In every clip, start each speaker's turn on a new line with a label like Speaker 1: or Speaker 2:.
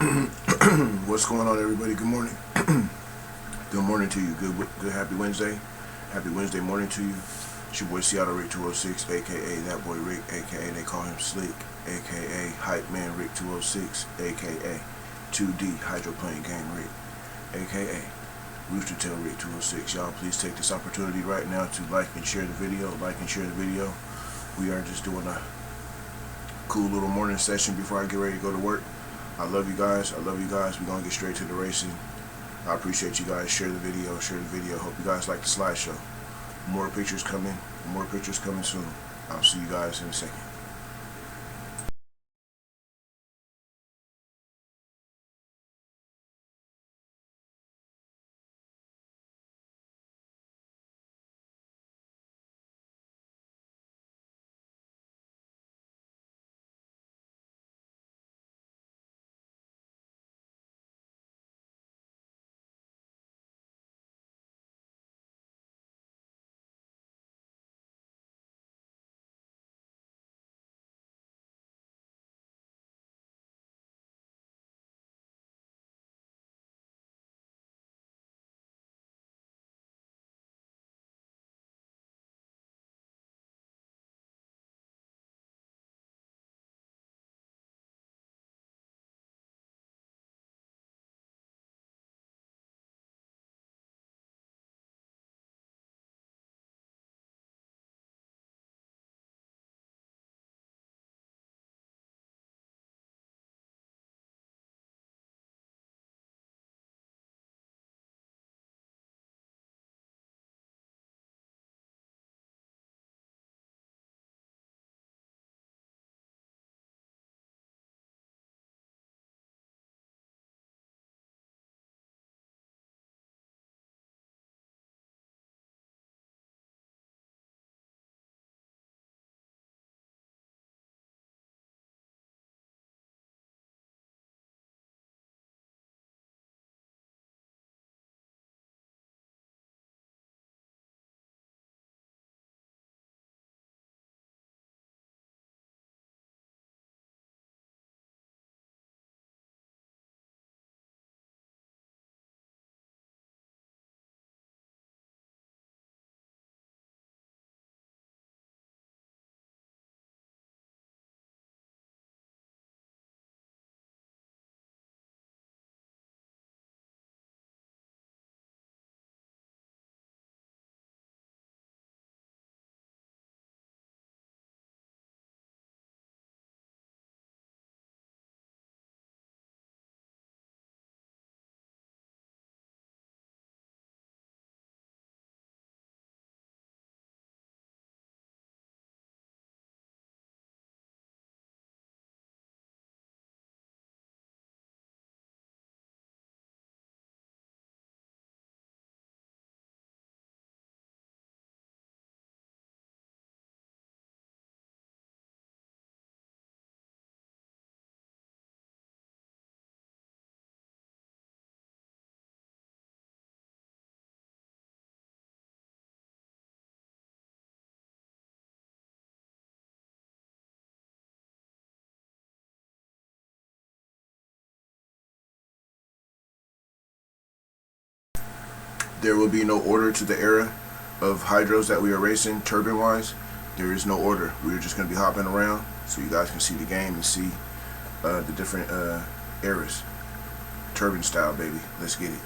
Speaker 1: What's going on, everybody? Good morning. Good morning to you. Good. Happy Wednesday. Happy Wednesday morning to you. It's your boy Seattle Rick 206, aka that boy Rick, aka they call him Slick, aka Hype Man Rick 206, aka 2D Hydroplane Gang Rick, aka Rooster Tail Rick 206. Y'all, please take this opportunity right now to like and share the video. Like and share the video. We are just doing a cool little morning session before I get ready to go to work. I love you guys. I love you guys. We're going to get straight to the racing. I appreciate you guys. Share the video. Share the video. Hope you guys like the slideshow. More pictures coming. More pictures coming soon. I'll see you guys in a second. There will be no order to the era of hydros that we are racing, turbine-wise. There is no order. We're just going to be hopping around so you guys can see the game and see the different eras. Turbine style, baby. Let's get it.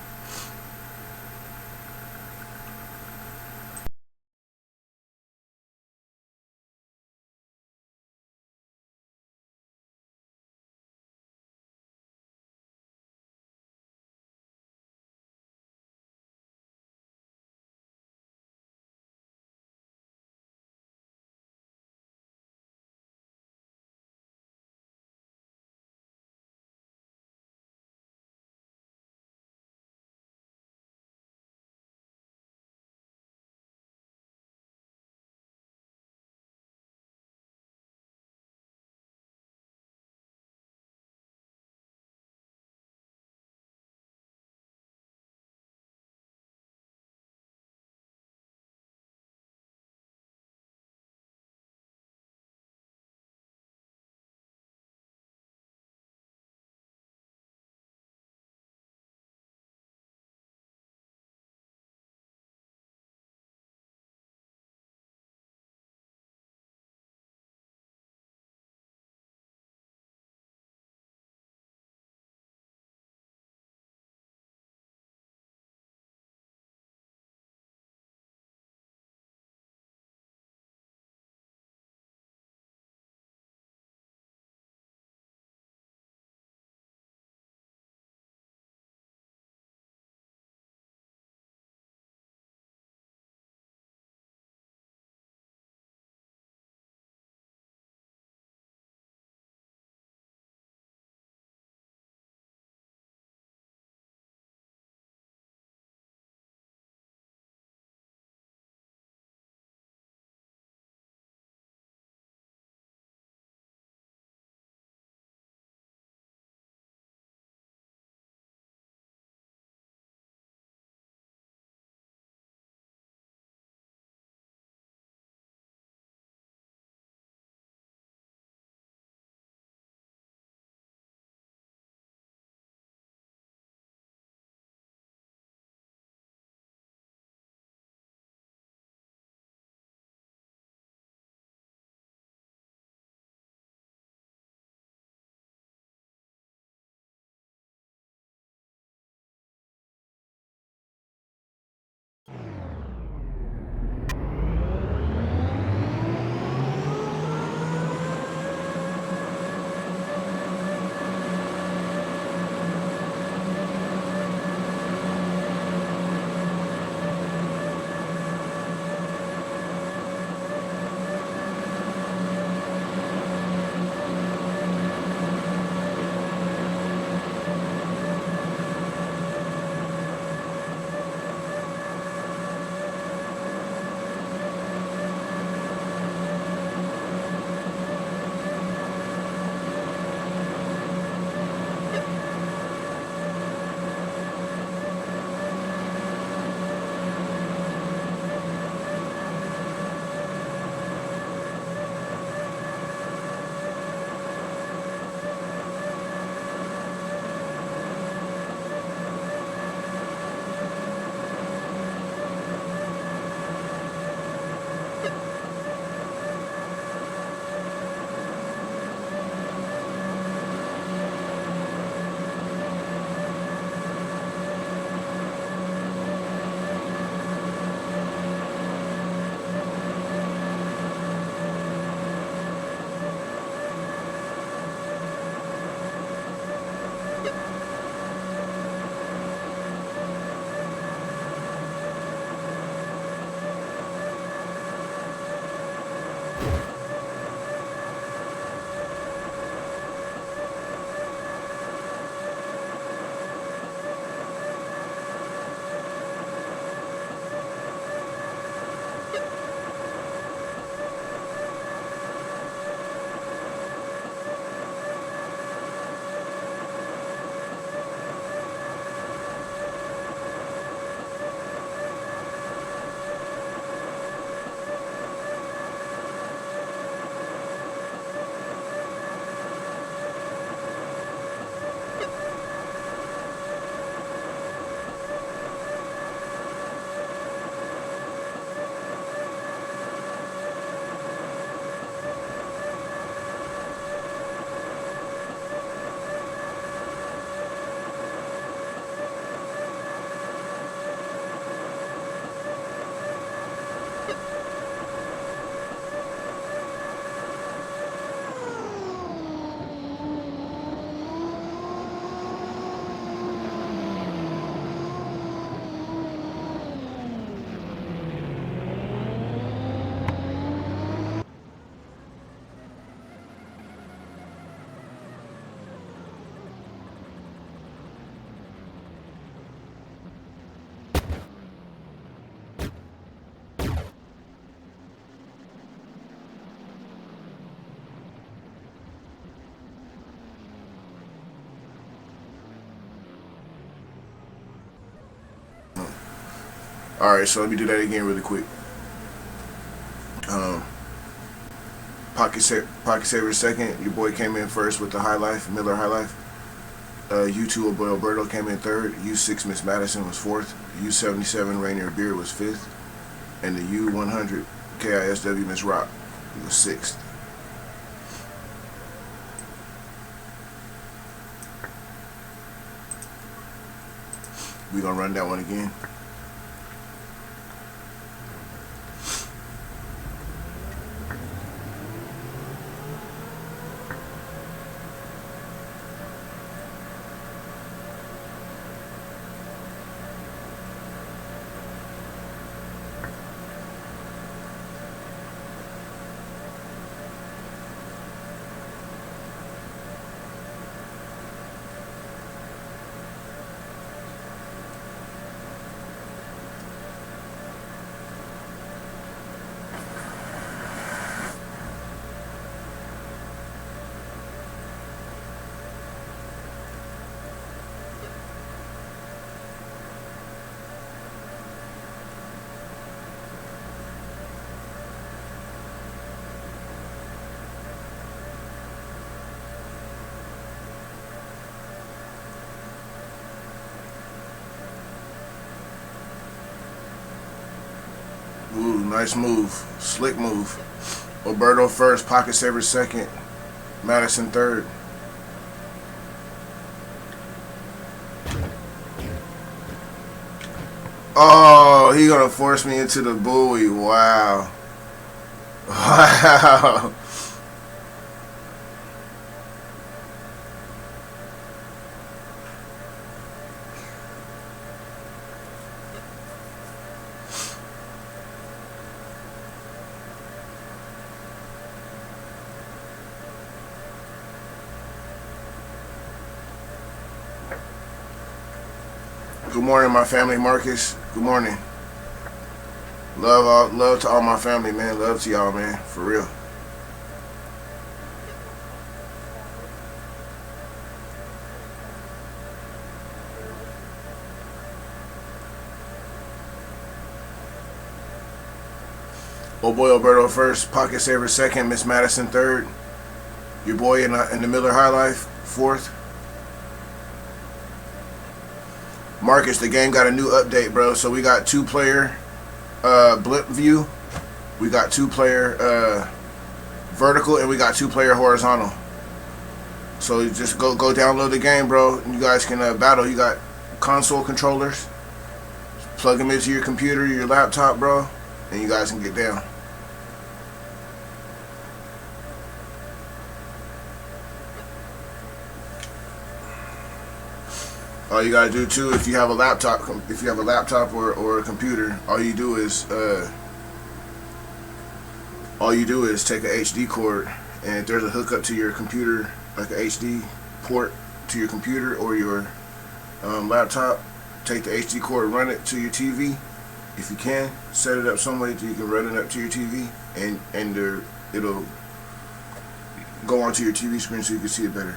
Speaker 1: Alright, so let me do that again really quick. Um, Pocket Saver second. Your boy came in first with the High Life, Miller High Life. U2 Boy Alberto came in third. U6 Miss Madison was fourth. U77 Rainier Beer was fifth. And the U100 KISW Miss Rock was sixth. We're gonna run that one again. Ooh, nice move. Slick move. Alberto first, Pocket Saver second, Madison third. Oh, he gonna force me into the buoy. Wow. Wow. Good morning, my family, Marcus. Good morning. Love to all my family, man. Love to y'all, man. For real. Oh boy, Alberto first, Pocket Saver second, Miss Madison third. Your boy in the Miller High Life fourth. Marcus, the game got a new update, bro. So we got 2-player blip view. We got 2-player vertical, and we got 2-player horizontal. So you just go download the game, bro. And you guys can battle. You got console controllers. Plug them into your computer, your laptop, bro, and you guys can get down. All you gotta do too, if you have a laptop, or a computer, all you do is take an HD cord, and if there's a hookup to your computer, like an HD port to your computer or your laptop, take the HD cord, run it to your TV. If you can, set it up some way that you can run it up to your TV, and it'll go onto your TV screen so you can see it better.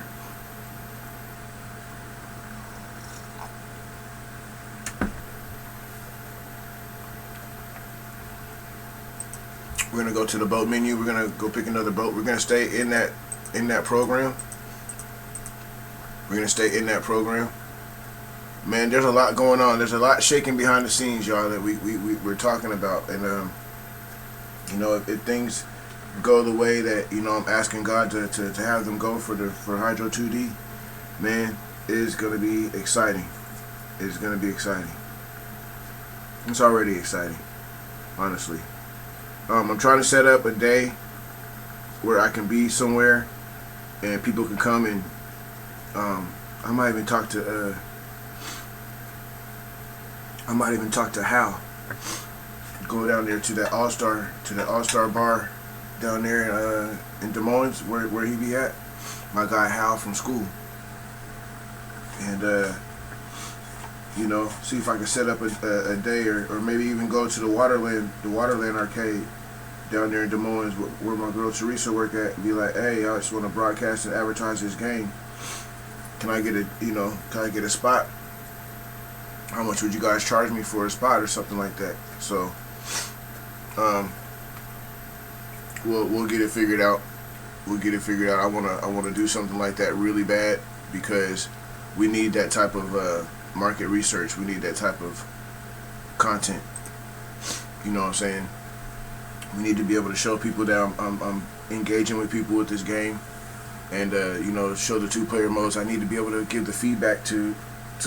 Speaker 1: We're gonna go to the boat menu. We're gonna go pick another boat. We're gonna stay in that program. We're gonna stay in that program. Man, there's a lot going on. There's a lot shaking behind the scenes, y'all, that we're talking about. And you know, if things go the way that, you know, I'm asking God to have them go for Hydro 2D, man, it is gonna be exciting. It's gonna be exciting. It's already exciting, honestly. I'm trying to set up a day where I can be somewhere and people can come, and I might even talk to Hal. Go down there to that All-Star bar down there in Des Moines, where he be at. My guy Hal from school, and you know, see if I can set up a day, or maybe even go to the Waterland arcade down there in Des Moines, where my girl Teresa work at, and be like, hey, I just want to broadcast and advertise this game. Can I get a spot? how much would you guys charge me for a spot or something like that. So um, we'll get it figured out. We'll get it figured out. I wanna do something like that really bad because we need that type of market research. We need that type of content. You know what I'm saying? We need to be able to show people that I'm engaging with people with this game, and you know, show the two-player modes. I need to be able to give the feedback to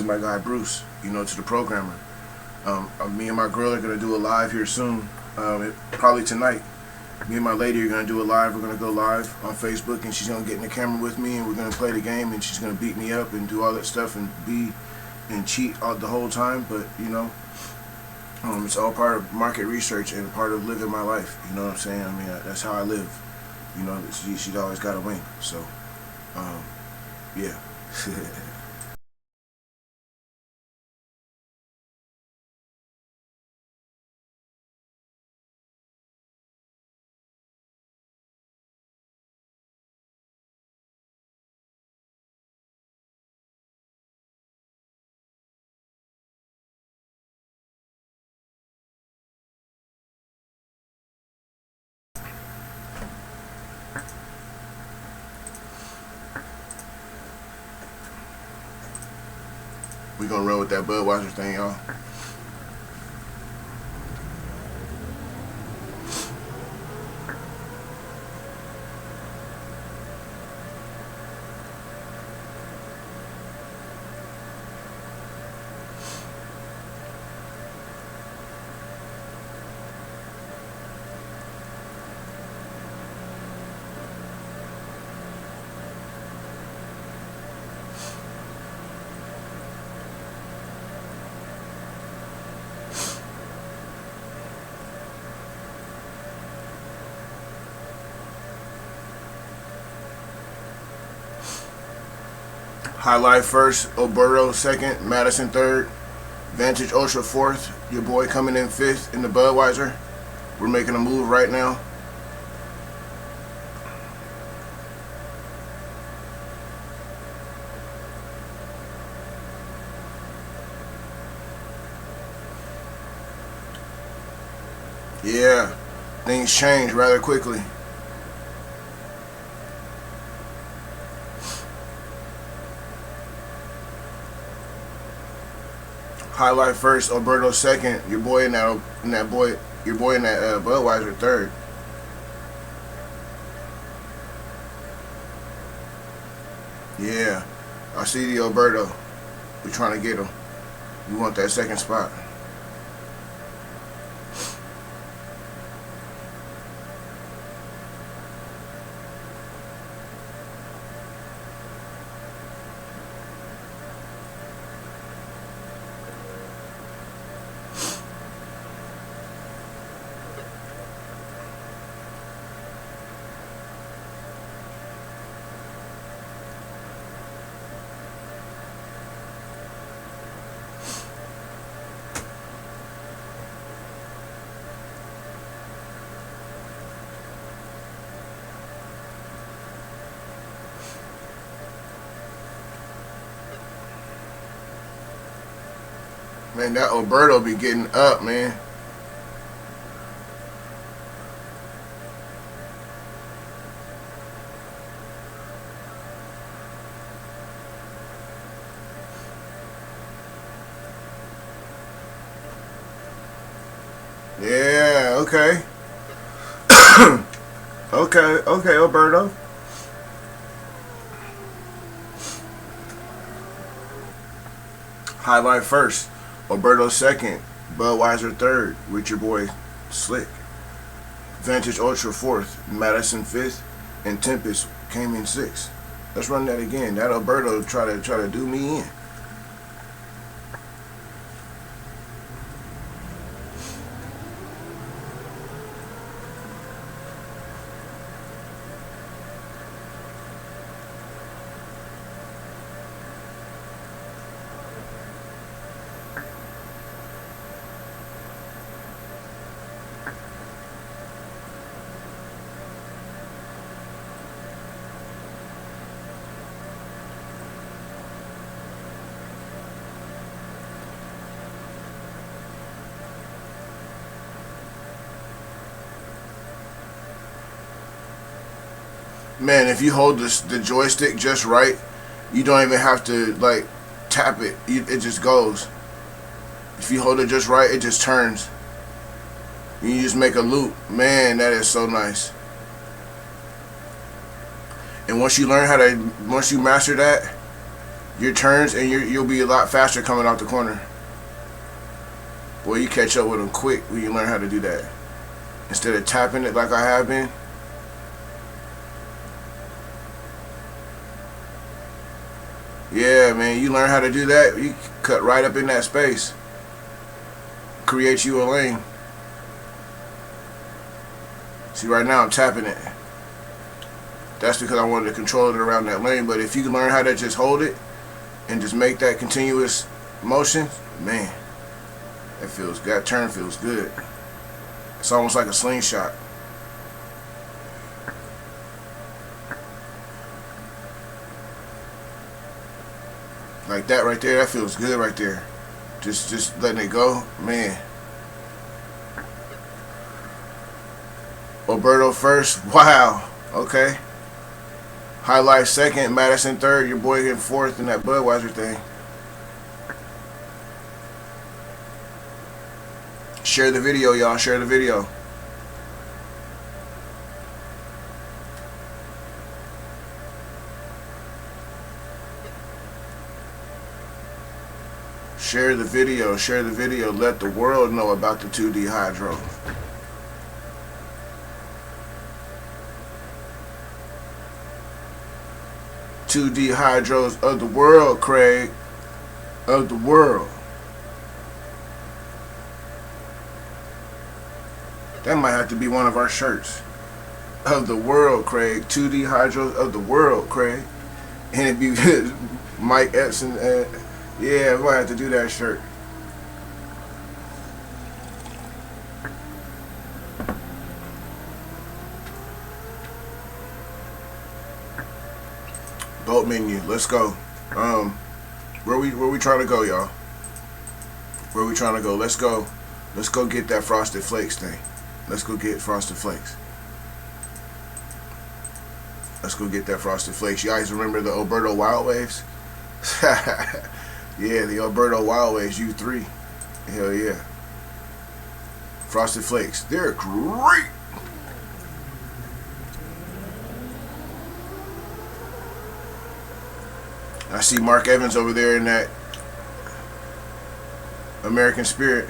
Speaker 1: my guy Bruce. You know, to the programmer. Me and my girl are gonna do a live here soon. Probably tonight. Me and my lady are gonna do a live. We're gonna go live on Facebook, and she's gonna get in the camera with me, and we're gonna play the game, and she's gonna beat me up and do all that stuff and cheat all the whole time. But you know, it's all part of market research and part of living my life. You know what I'm saying? I mean, that's how I live. You know, she's always got to win. So, yeah. We gonna run with that Budweiser thing, y'all. Highlight first, Oberto second, Madison third, Vantage Ultra fourth. Your boy coming in fifth in the Budweiser. We're making a move right now. Yeah, things change rather quickly. Highlight first, Alberto second. Your boy in that Budweiser third. Yeah, I see the Alberto. We're trying to get him. We want that second spot. Man, that Alberto be getting up, man. Yeah, okay. Okay, Alberto. Highlight first, Alberto second, Budweiser third, with your boy Slick. Vantage Ultra fourth, Madison fifth, and Tempest came in sixth. Let's run that again. That Alberto try to do me in. Man, if you hold the joystick just right, you don't even have to like tap it. It just goes. If you hold it just right, it just turns. You just make a loop. Man, that is so nice. And once you master that, your turns and you'll be a lot faster coming out the corner. Boy, you catch up with them quick when you learn how to do that. Instead of tapping it like I have been. Yeah, man, you learn how to do that, you cut right up in that space. Create you a lane. See, right now I'm tapping it. That's because I wanted to control it around that lane. But if you can learn how to just hold it and just make that continuous motion, man, that turn feels good. It's almost like a slingshot. Like that right there, that feels good right there. Just letting it go, man. Alberto first, wow, okay. Highlight second, Madison third, your boy getting fourth in that Budweiser thing. Share the video, y'all, share the video. Share the video, share the video. Let the world know about the 2D Hydro. "2D Hydros of the world, Craig. Of the world." That might have to be one of our shirts. Of the world, Craig. 2D Hydros of the world, Craig. And it'd be Mike Epson. Yeah, we might have to do that shirt. Boat menu, let's go. Where we trying to go, y'all? Where we trying to go? Let's go get that Frosted Flakes thing. Let's go get Frosted Flakes. Let's go get that Frosted Flakes. You guys remember the Alberto Wild Waves? Yeah, the Alberto Wild Waves U3. Hell yeah. Frosted Flakes. They're great. I see Mark Evans over there in that American Spirit.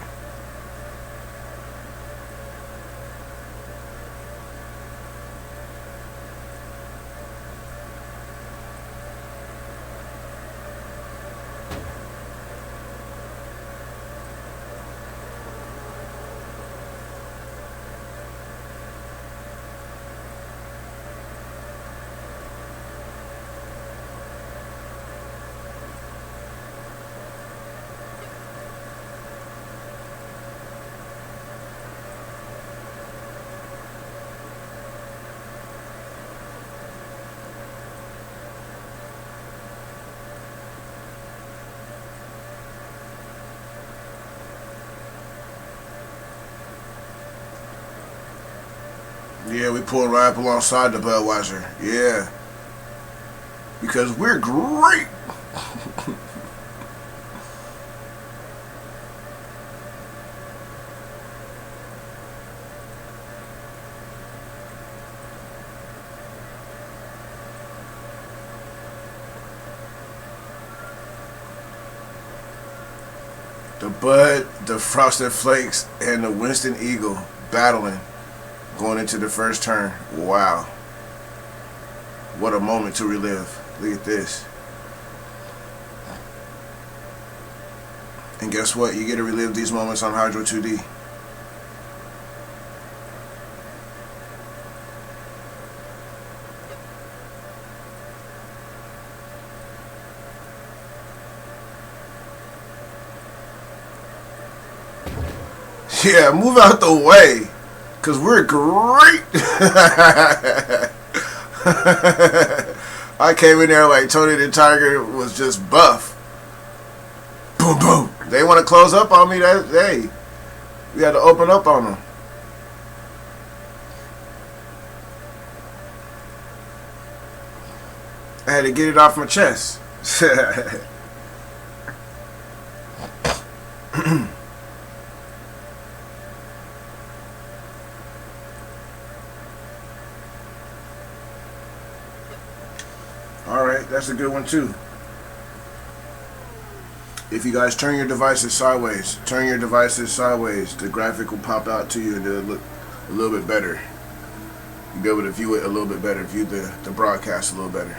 Speaker 1: Yeah, we pulled right up alongside the Budweiser. Yeah. Because we're great. The Bud, the Frosted Flakes, and the Winston Eagle battling. Going into the first turn. Wow. What a moment to relive. Look at this. And guess what? You get to relive these moments on Hydro 2D. Yeah, move out the way. Because we're great. I came in there like Tony the Tiger was just buff. Boom, boom. They want to close up on me. Hey, we had to open up on them. I had to get it off my chest. Alright, that's a good one too. If you guys turn your devices sideways, the graphic will pop out to you and it'll look a little bit better. You'll be able to view it a little bit better, view the broadcast a little better.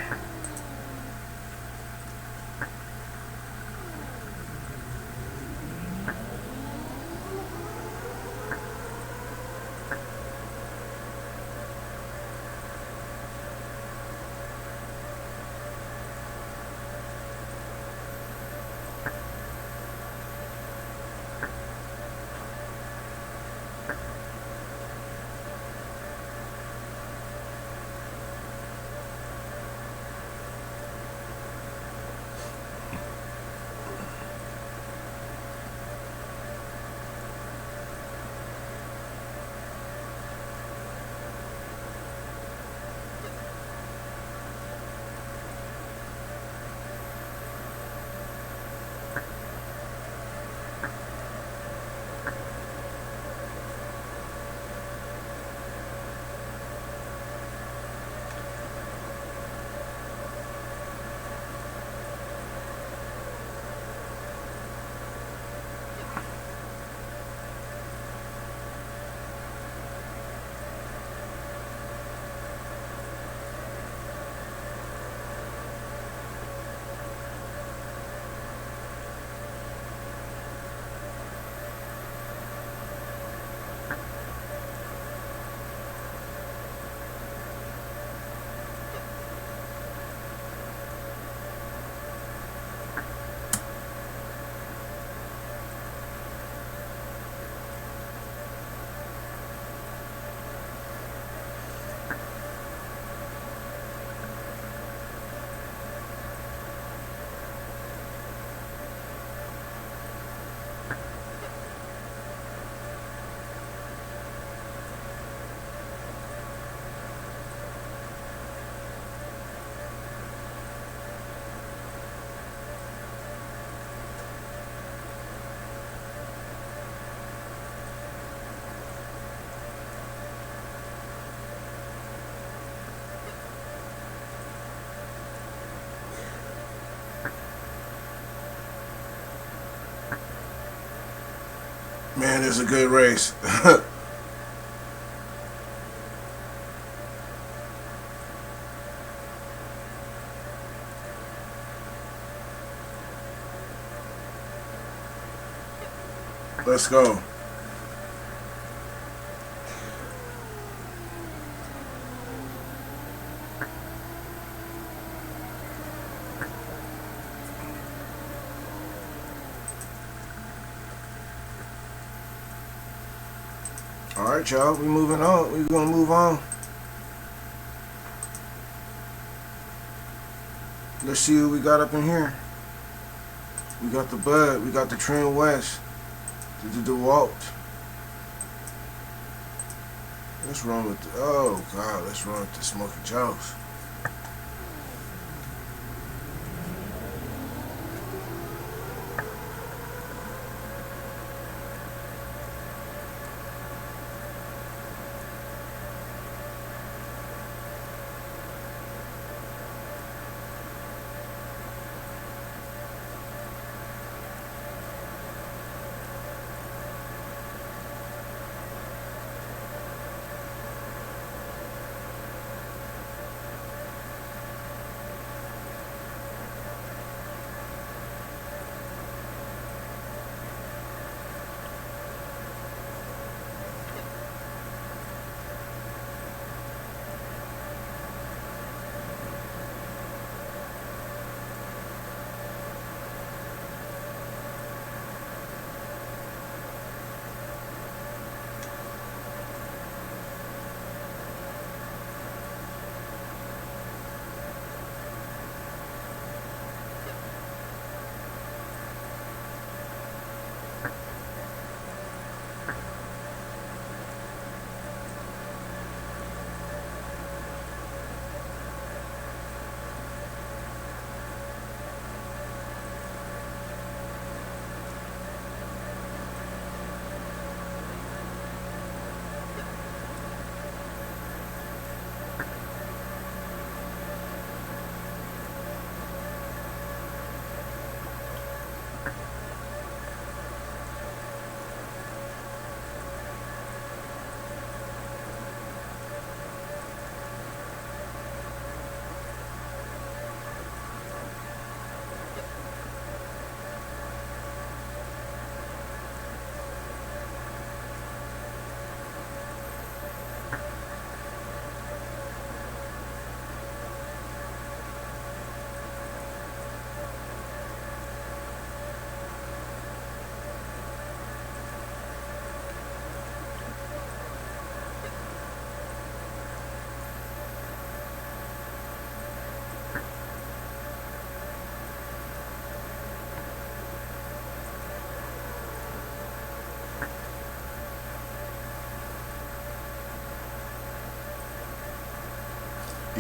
Speaker 1: Man, it's a good race. Let's go. Alright, y'all, we moving on. We're gonna move on. Let's see what we got up in here. We got the Bud, we got the Trend West, the DeWalt. Let's run with the, oh God, let's run with the Smoky Joe's.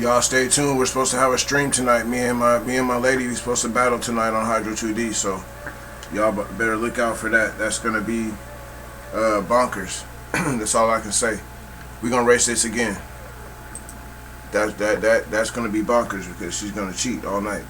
Speaker 1: Y'all stay tuned. We're supposed to have a stream tonight. Me and my lady, we supposed to battle tonight on Hydro 2D. So y'all better look out for that. That's gonna be bonkers. That's all I can say. We're gonna race this again. That's gonna be bonkers because she's gonna cheat all night.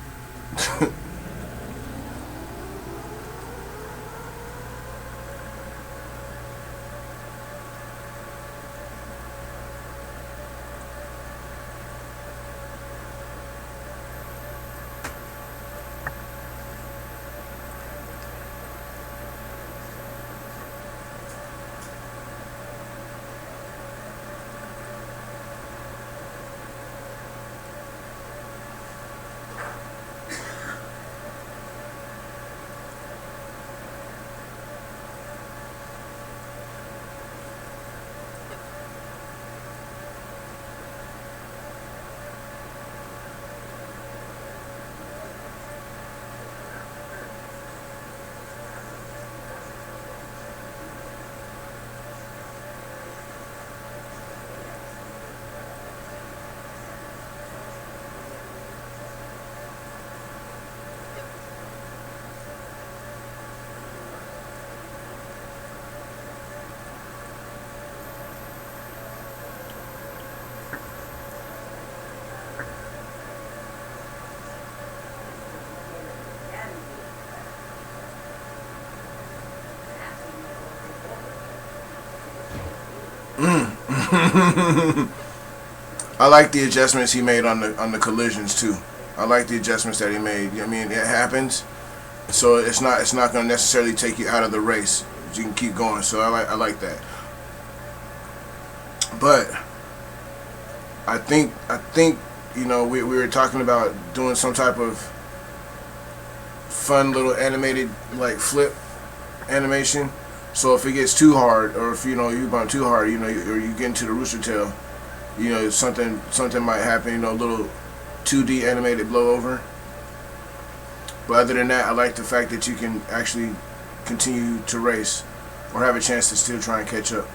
Speaker 1: I like the adjustments he made on the collisions too. I like the adjustments that he made. I mean, it happens, so it's not going to necessarily take you out of the race. You can keep going. So I like that. But I think we were talking about doing some type of fun little animated like flip animation. So if it gets too hard, or if you've gone too hard, or you get into the rooster tail, something might happen. A little 2D animated blowover. But other than that, I like the fact that you can actually continue to race, or have a chance to still try and catch up.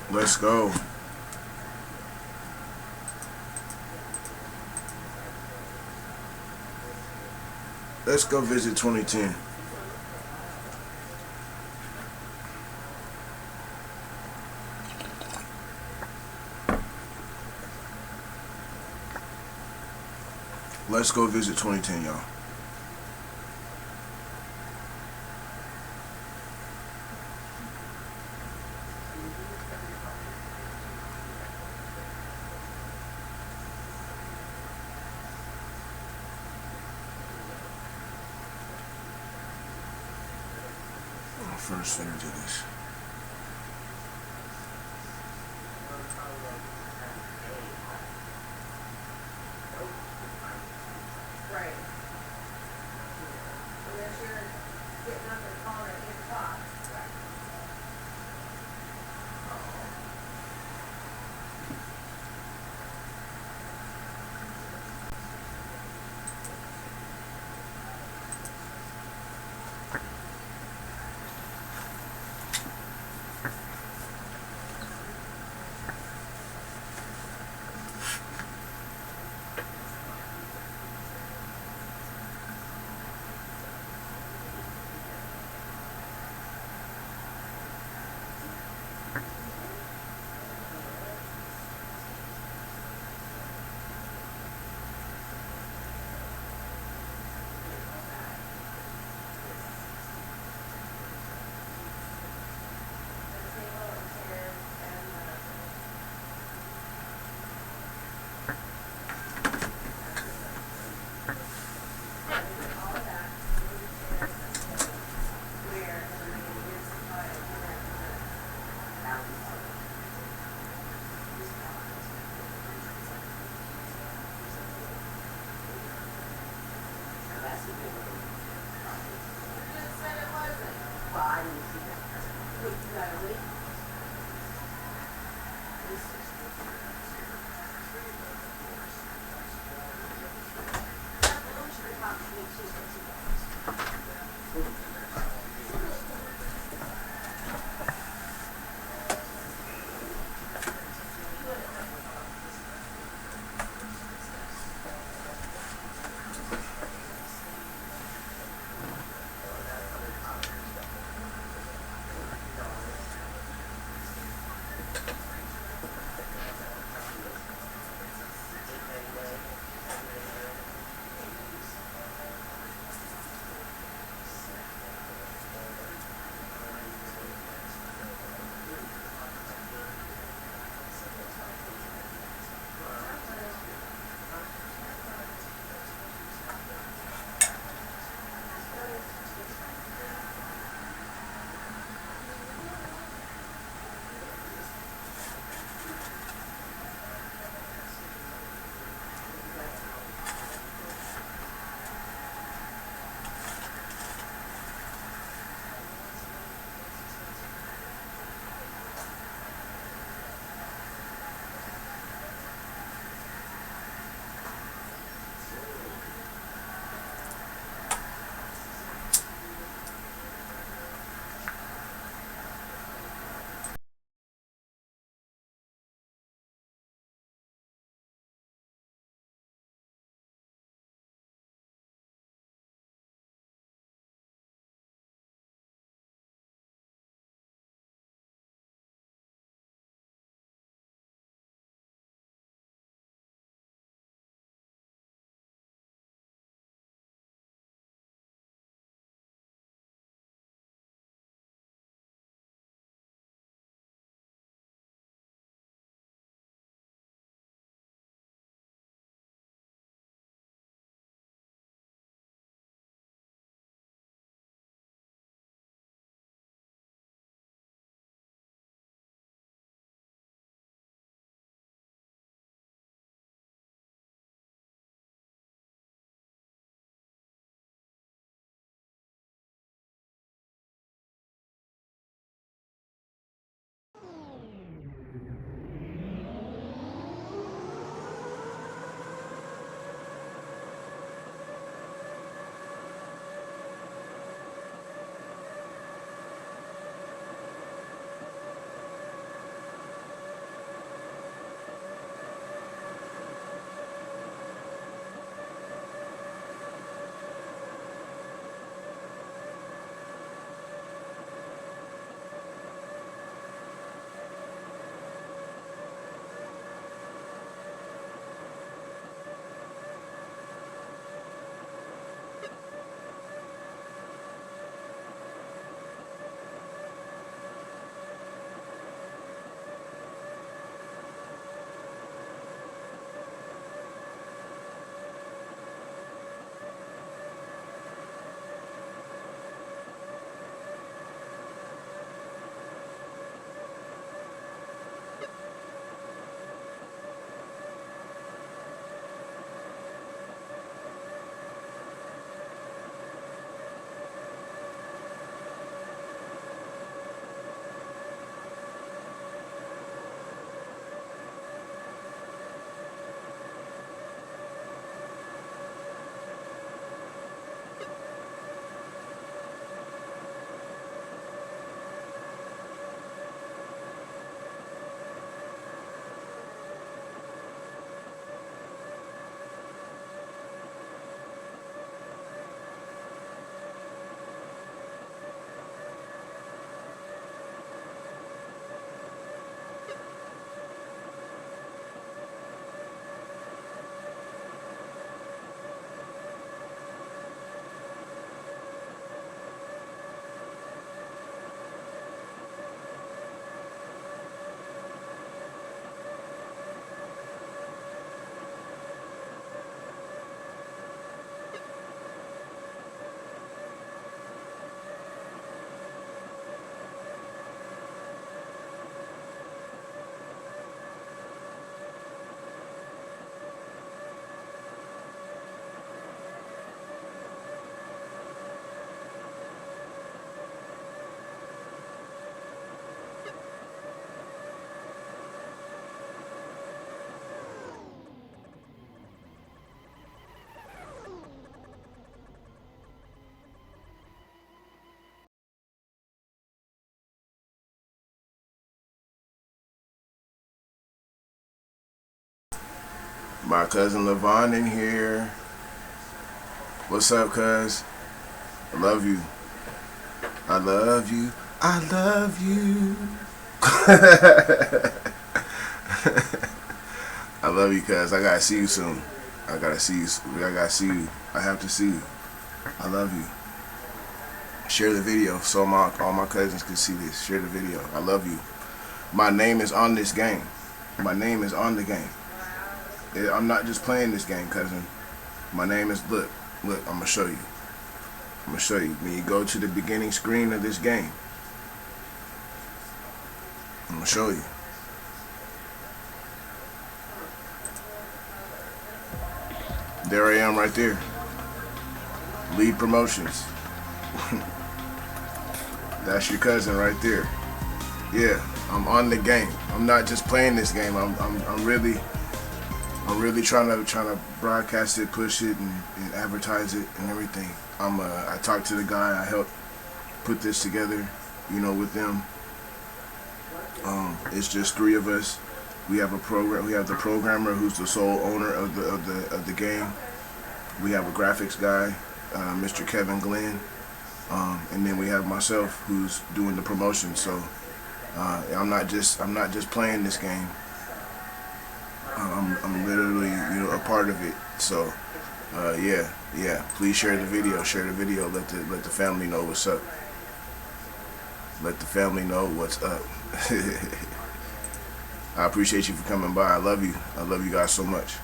Speaker 1: Let's go. Let's go visit 2010. Let's go visit 2010, y'all. First thing to this.
Speaker 2: Right. Unless you're getting up and calling at 8 o'clock. You gotta wait.
Speaker 1: My cousin Levon in here. What's up, cuz? I love you. I love you. I love you. I love you, cuz. I gotta see you soon. I gotta see you. I gotta see you. I have to see you. I love you. Share the video so all my cousins can see this. Share the video. I love you. My name is on this game. My name is on the game. I'm not just playing this game, cousin. My name is, look, I'm going to show you. I'm going to show you. When you go to the beginning screen of this game, I'm going to show you. There I am right there. Lead Promotions. That's your cousin right there. Yeah, I'm on the game. I'm not just playing this game. I'm really trying to broadcast it, push it, and advertise it and everything. I talked to the guy. I helped put this together, with them. It's just 3 of us. We have a program. We have the programmer, who's the sole owner of the game. We have a graphics guy, Mr. Kevin Glenn, and then we have myself, who's doing the promotion. So I'm not just playing this game. I'm literally a part of it. So yeah. Please share the video. Share the video. Let the family know what's up. Let the family know what's up. I appreciate you for coming by. I love you. I love you guys so much.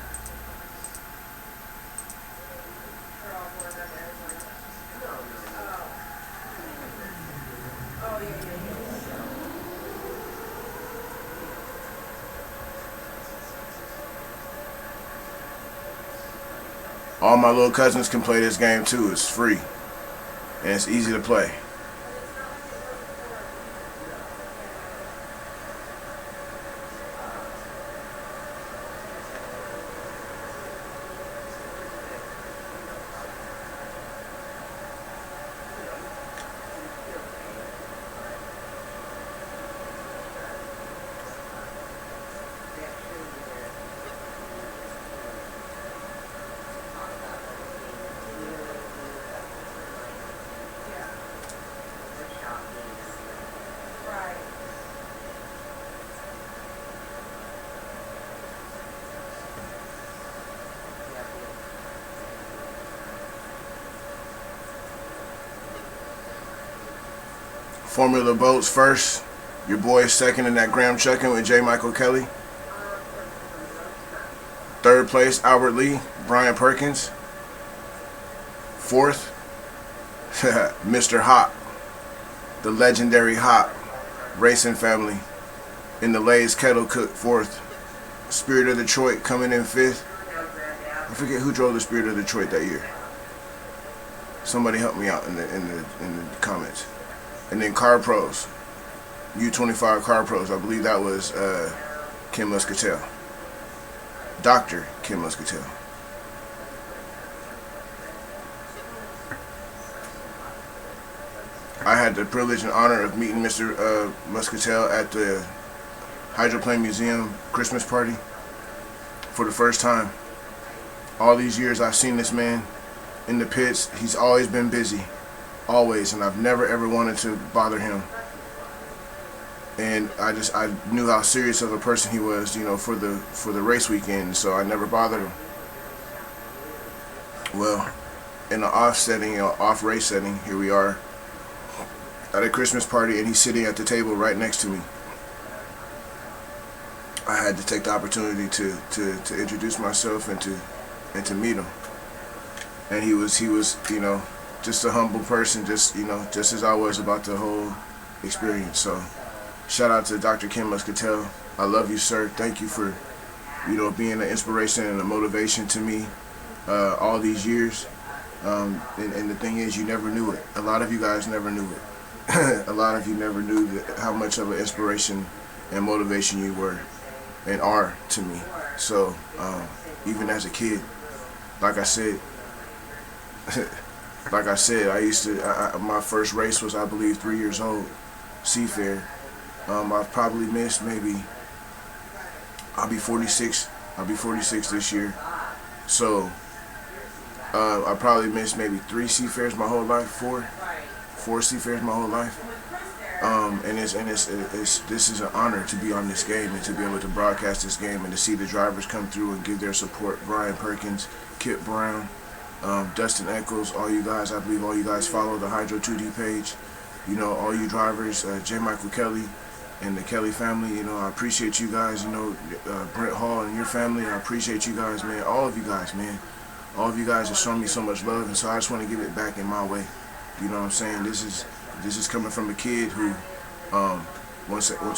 Speaker 1: All my little cousins can play this game too. It's free and it's easy to play. Formula Boats first. Your boy second in that Graham Chucking with J. Michael Kelly. Third place, Albert Lee, Brian Perkins. Fourth, Mr. Hop, the legendary Hop racing family in the Lay's Kettle Cook. Fourth, Spirit of Detroit coming in fifth. I forget who drove the Spirit of Detroit that year. Somebody help me out in the comments. And then Car Pros, U25 Car Pros. I believe that was Kim Muscatel, Dr. Kim Muscatel. I had the privilege and honor of meeting Mr. Muscatel at the Hydroplane Museum Christmas party for the first time. All these years I've seen this man in the pits. He's always been busy. Always, and I've never ever wanted to bother him. And I knew how serious of a person he was, for the race weekend, so I never bothered him. Well, in the off setting, off race setting, here we are at a Christmas party, and he's sitting at the table right next to me. I had to take the opportunity to introduce myself and to meet him. And he was just a humble person, just as I was about the whole experience. So shout out to Dr. Kim Muscatel. I love you, sir. Thank you for being an inspiration and a motivation to me all these years. And the thing is, you never knew it. A lot of you guys never knew it. A lot of you never knew how much of an inspiration and motivation you were and are to me. So even as a kid, like I said, I used to, my first race was, I believe, 3 years old, Seafair. I've probably missed maybe, I'll be 46 I'll be 46 this year. So I probably missed maybe 3 Seafairs my whole life, four Seafairs my whole life. And this is an honor to be on this game and to be able to broadcast this game and to see the drivers come through and give their support. Brian Perkins, Kip Brown, Dustin Eccles, all you guys. I believe all you guys follow the Hydro 2D page. You know, all you drivers, J. Michael Kelly and the Kelly family. You know, I appreciate you guys. You know, Brent Hall and your family. I appreciate you guys, man. All of you guys, man. All of you guys have shown me so much love, and so I just want to give it back in my way. You know what I'm saying? This is coming from a kid who, one second.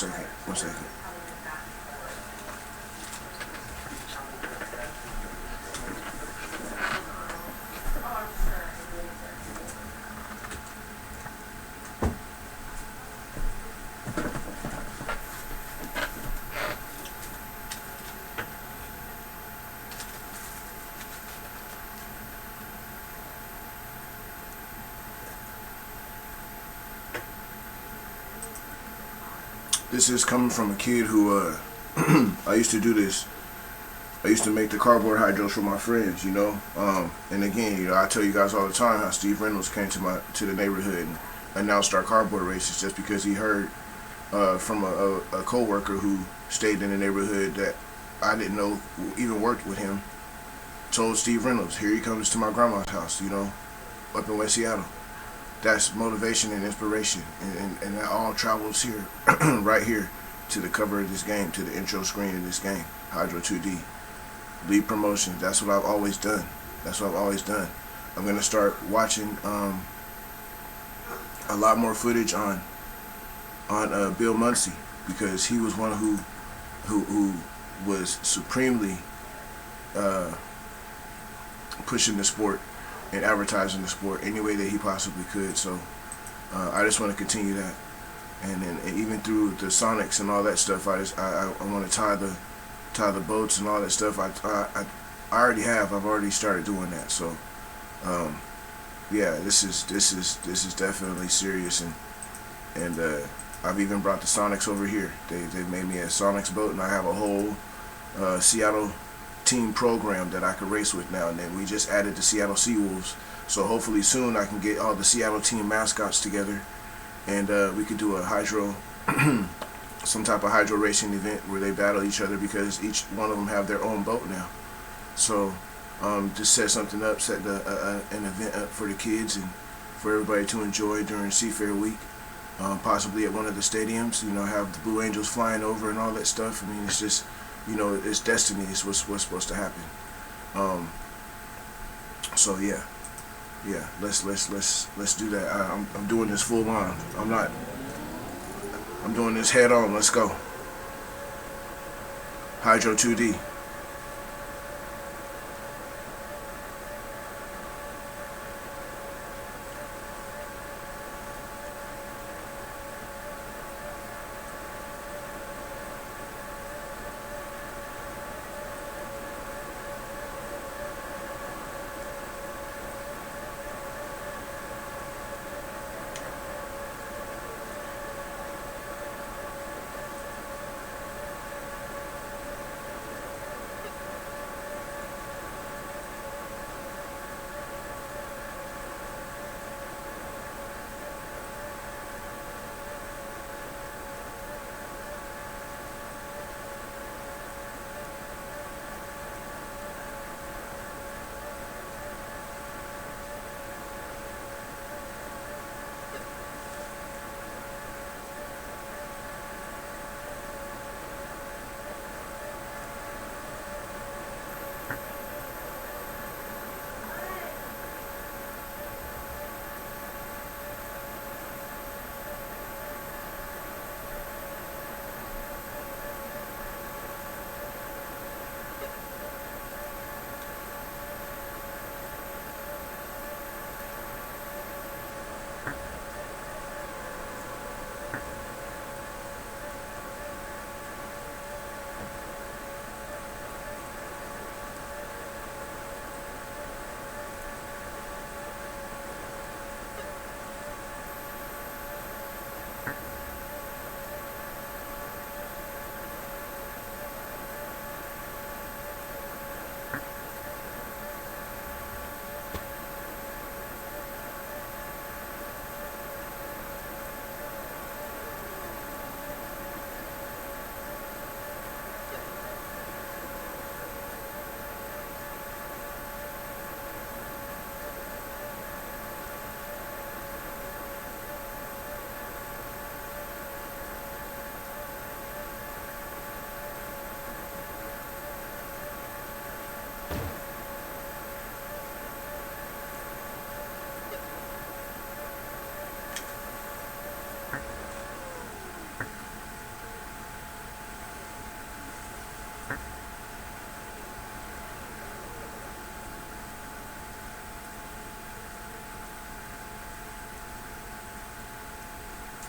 Speaker 1: This is coming from a kid who, I used to do this. I used to make the cardboard hydros for my friends, you know. And again, you know, I tell you guys all the time how Steve Reynolds came to the neighborhood and announced our cardboard races just because he heard from a co-worker who stayed in the neighborhood that I didn't know even worked with him. Told Steve Reynolds, here he comes to my grandma's house, you know, up in West Seattle. That's motivation and inspiration, and that all travels here, right here, to the cover of this game, to the intro screen of this game, Hydro 2D. Lead promotions, that's what I've always done. I'm going to start watching a lot more footage on Bill Muncie, because he was one who was supremely pushing the sport and advertising the sport any way that he possibly could. So I just want to continue that, and even through the Sonics and all that stuff, I want to tie the boats and all that stuff. I already have. I've already started doing that. So yeah, this is definitely serious, and I've even brought the Sonics over here. They've made me a Sonics boat, and I have a whole Seattle team program that I could race with now. And then we just added the Seattle Seawolves, so hopefully soon I can get all the Seattle team mascots together, and we could do a hydro some type of hydro racing event where they battle each other, because each one of them have their own boat now. So just set something up, set an event up for the kids and for everybody to enjoy during Seafair week, possibly at one of the stadiums, you know, have the Blue Angels flying over and all that stuff. I mean, it's just, you know, it's destiny. It's what's supposed to happen. So yeah, let's do that. I'm doing this full on. I'm doing this head on. Let's go. Hydro 2D.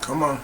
Speaker 1: Come on.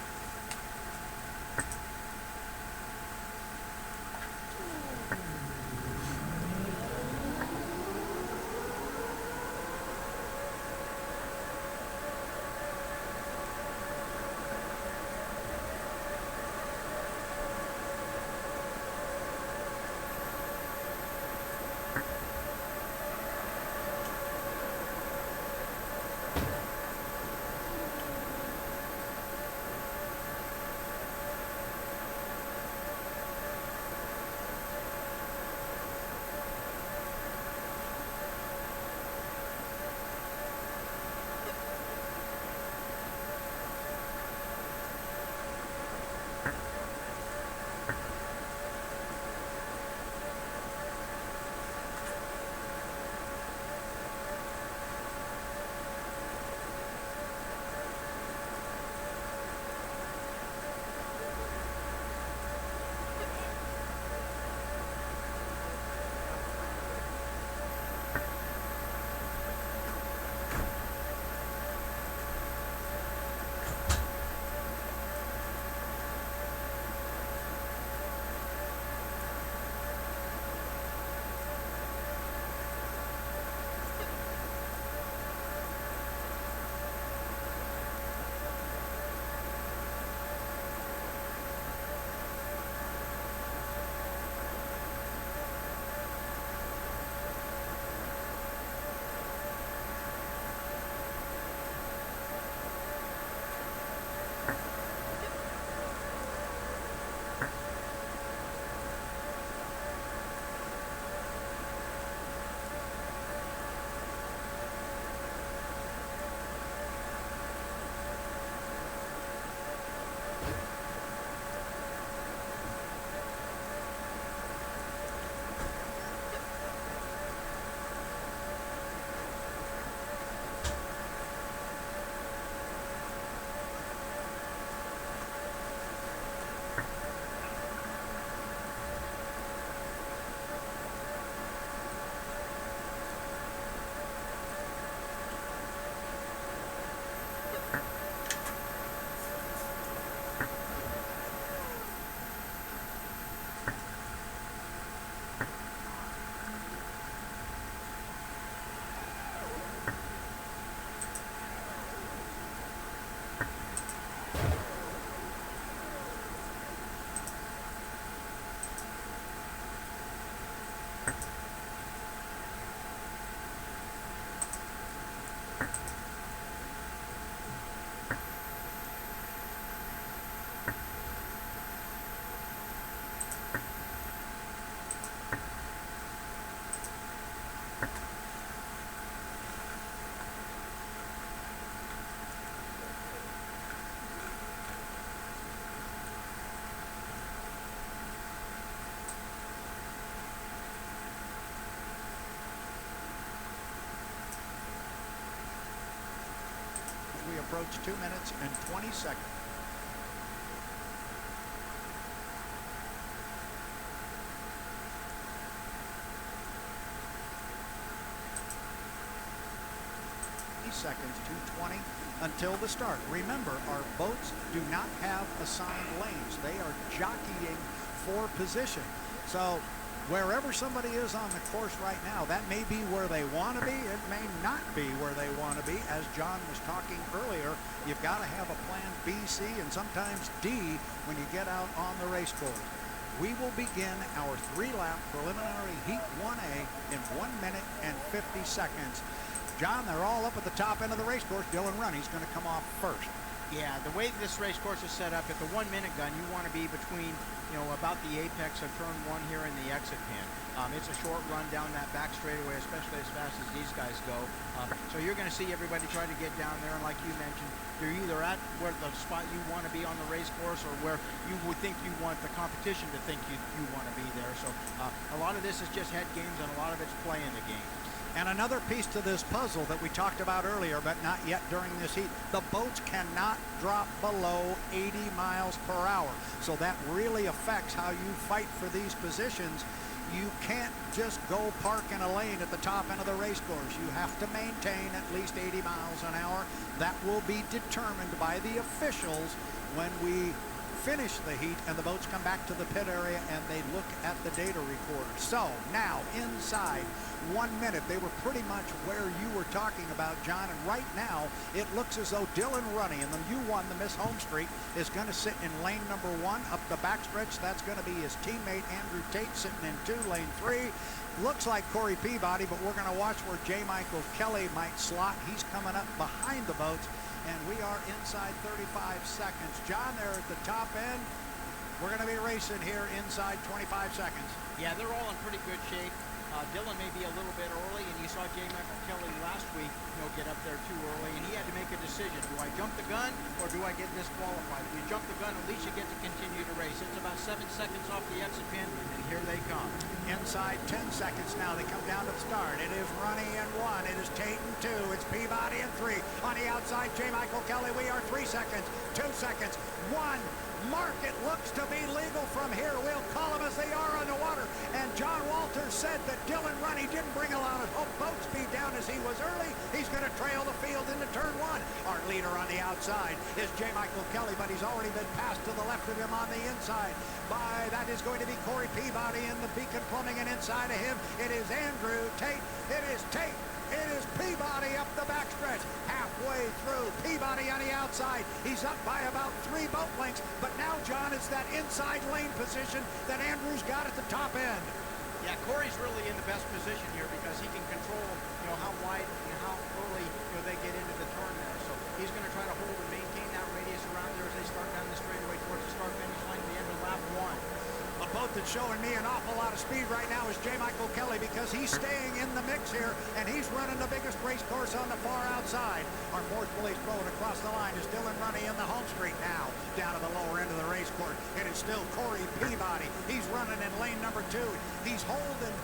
Speaker 3: We approach 2 minutes and 20 seconds. Seconds to 20 until the start. Remember, our boats do not have assigned lanes. They are jockeying for position. So wherever somebody is on the course right now, that may be where they want to be. It may not be where they want to be. As John was talking earlier, you've got to have a plan B, C, and sometimes D when you get out on the race course. We will begin our 3-lap preliminary Heat 1A in 1 minute and 50 seconds. John, they're all up at the top end of the race course. Dylan Runny's going to come off first.
Speaker 4: Yeah, the way this race course is set up, at the 1 minute gun, you want to be between, about the apex of turn 1 here and the exit pin. It's a short run down that back straightaway, especially as fast as these guys go. So you're going to see everybody try to get down there, and like you mentioned, you're either at where the spot you want to be on the race course or where you would think you want the competition to think you want to be there. So a lot of this is just head games, and a lot of it's playing the game.
Speaker 3: And another piece to this puzzle that we talked about earlier, but not yet during this heat, the boats cannot drop below 80 miles per hour. So that really affects how you fight for these positions. You can't just go park in a lane at the top end of the race course. You have to maintain at least 80 miles an hour. That will be determined by the officials when we finish the heat and the boats come back to the pit area and they look at the data recorder. So now inside 1 minute, they were pretty much where you were talking about, John, and right now it looks as though Dylan Runny in the U1, the Miss Home Street, is going to sit in lane number 1 up the backstretch. That's going to be his teammate Andrew Tate sitting in 2, lane 3. Looks like Corey Peabody, but we're going to watch where J. Michael Kelly might slot. He's coming up behind the boats, and we are inside 35 seconds. John, they're at the top end. We're going to be racing here inside 25 seconds.
Speaker 4: Yeah, they're all in pretty good shape. Dylan may be a little bit early, and you saw J. Michael Kelly last week, get up there too early, and he had to make a decision. Do I jump the gun, or do I get disqualified? If you jump the gun, at least you get to continue to race. It's about 7 seconds off the exit pin, and here they come.
Speaker 3: Inside 10 seconds now. They come down to the start. It is Runny in 1. It is Tate in 2. It's Peabody in 3. On the outside, J. Michael Kelly. We are 3 seconds, 2 seconds, 1. Mark, it looks to be legal from here. We'll call them as they are on the water. And John Walters said that Dylan Runny didn't bring a lot of boat speed down as he was early. He's going to trail the field into turn 1. Our leader on the outside is J. Michael Kelly, but he's already been passed to the left of him on the inside. That is going to be Corey Peabody in the Beacon Plumbing, and inside of him, it is Andrew Tate. It is Tate. It is Peabody up the backstretch. Halfway through, Peabody on the outside. He's up by about 3 boat lengths. But now, John, it's that inside lane position that Andrew's got at the top end.
Speaker 4: Yeah, Corey's really in the best position here because he can control, how wide and how early, they get into the turn there. So he's going to try to hold and maintain that radius around there as they start down the straightaway towards the start-finish line at the end of lap 1.
Speaker 3: A boat that's showing me an awful lot of speed right now is J. Michael Kelly because he's staying in the mix here, and he's running the biggest race course on the far outside. Our 4th place boat across the line is Dylan Runny in the Home Street now, down to the lower end of the race course. It is still Corey Peabody. He's running in lane number 2. He's holding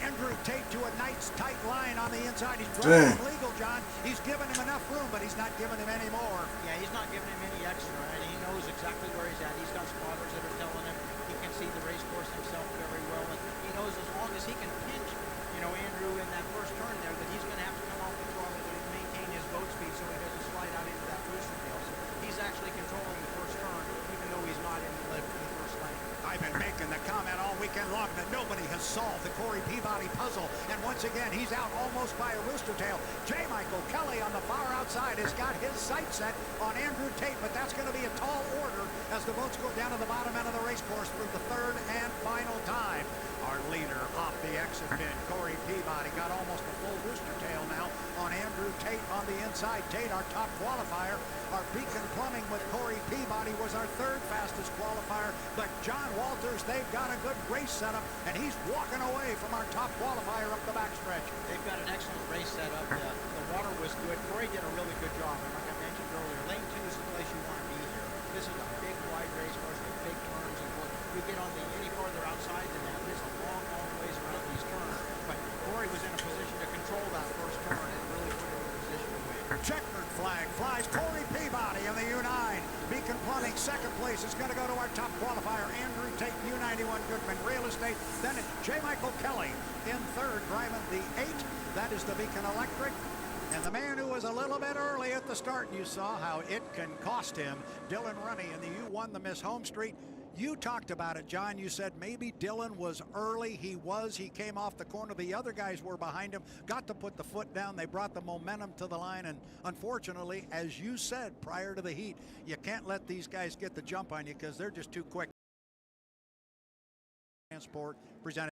Speaker 3: Andrew Tate to a nice tight line on the inside. He's driving legal, John. He's giving him enough room, but he's not giving him any more.
Speaker 4: Yeah, he's not giving him any extra, and he knows exactly where he's at. He's got spotters that are telling him he can see the race course himself very well, and he knows as long as he can pinch, Andrew in that first turn there, that he's going to have to come off the throttle to maintain his boat speed so he doesn't slide out into that booster tail. So he's actually controlling the first turn, even though he's not in the first lane.
Speaker 3: I've been making the comment all weekend long that nobody has solved the Corey Peabody puzzle. And once again, he's out almost by a rooster tail. J. Michael Kelly on the far outside has got his sight set on Andrew Tate, but that's going to be a tall order as the boats go down to the bottom end of the race course for the 3rd and final time. Our leader off the exit pin, Corey Peabody, got almost a full rooster tail now on Andrew Tate on the inside. Tate, our top qualifier. Our Beacon Plumbing with Corey Peabody was our 3rd fastest qualifier. But John Walters, they've got a good race setup, and he's walking away from our top qualifier up the backstretch.
Speaker 4: They've got an excellent race setup. The water was good. Corey did a really good job. And like I mentioned earlier, lane 2 is the place you want to be here. This is a big, wide race course with big turns, and you get on any farther outside than that, there's a long, long ways around these turns. But Corey was in a position to control that first turn and really put him in a position to win.
Speaker 3: Checkered flag flies. Corey Peabody in the U9. Beacon Plumbing, 2nd place, is going to go to our top qualifier, Andrew Tate, U91 Goodman Real Estate. Then it's J. Michael Kelly in 3rd, driving the 8. That is the Beacon Electric. And the man who was a little bit early at the start, you saw how it can cost him, Dylan Runny in the U1, the Miss Home Street. You talked about it, John. You said maybe Dylan was early. He was. He came off the corner. The other guys were behind him, got to put the foot down. They brought the momentum to the line. And unfortunately, as you said prior to the heat, you can't let these guys get the jump on you because they're just too quick. Transport presented.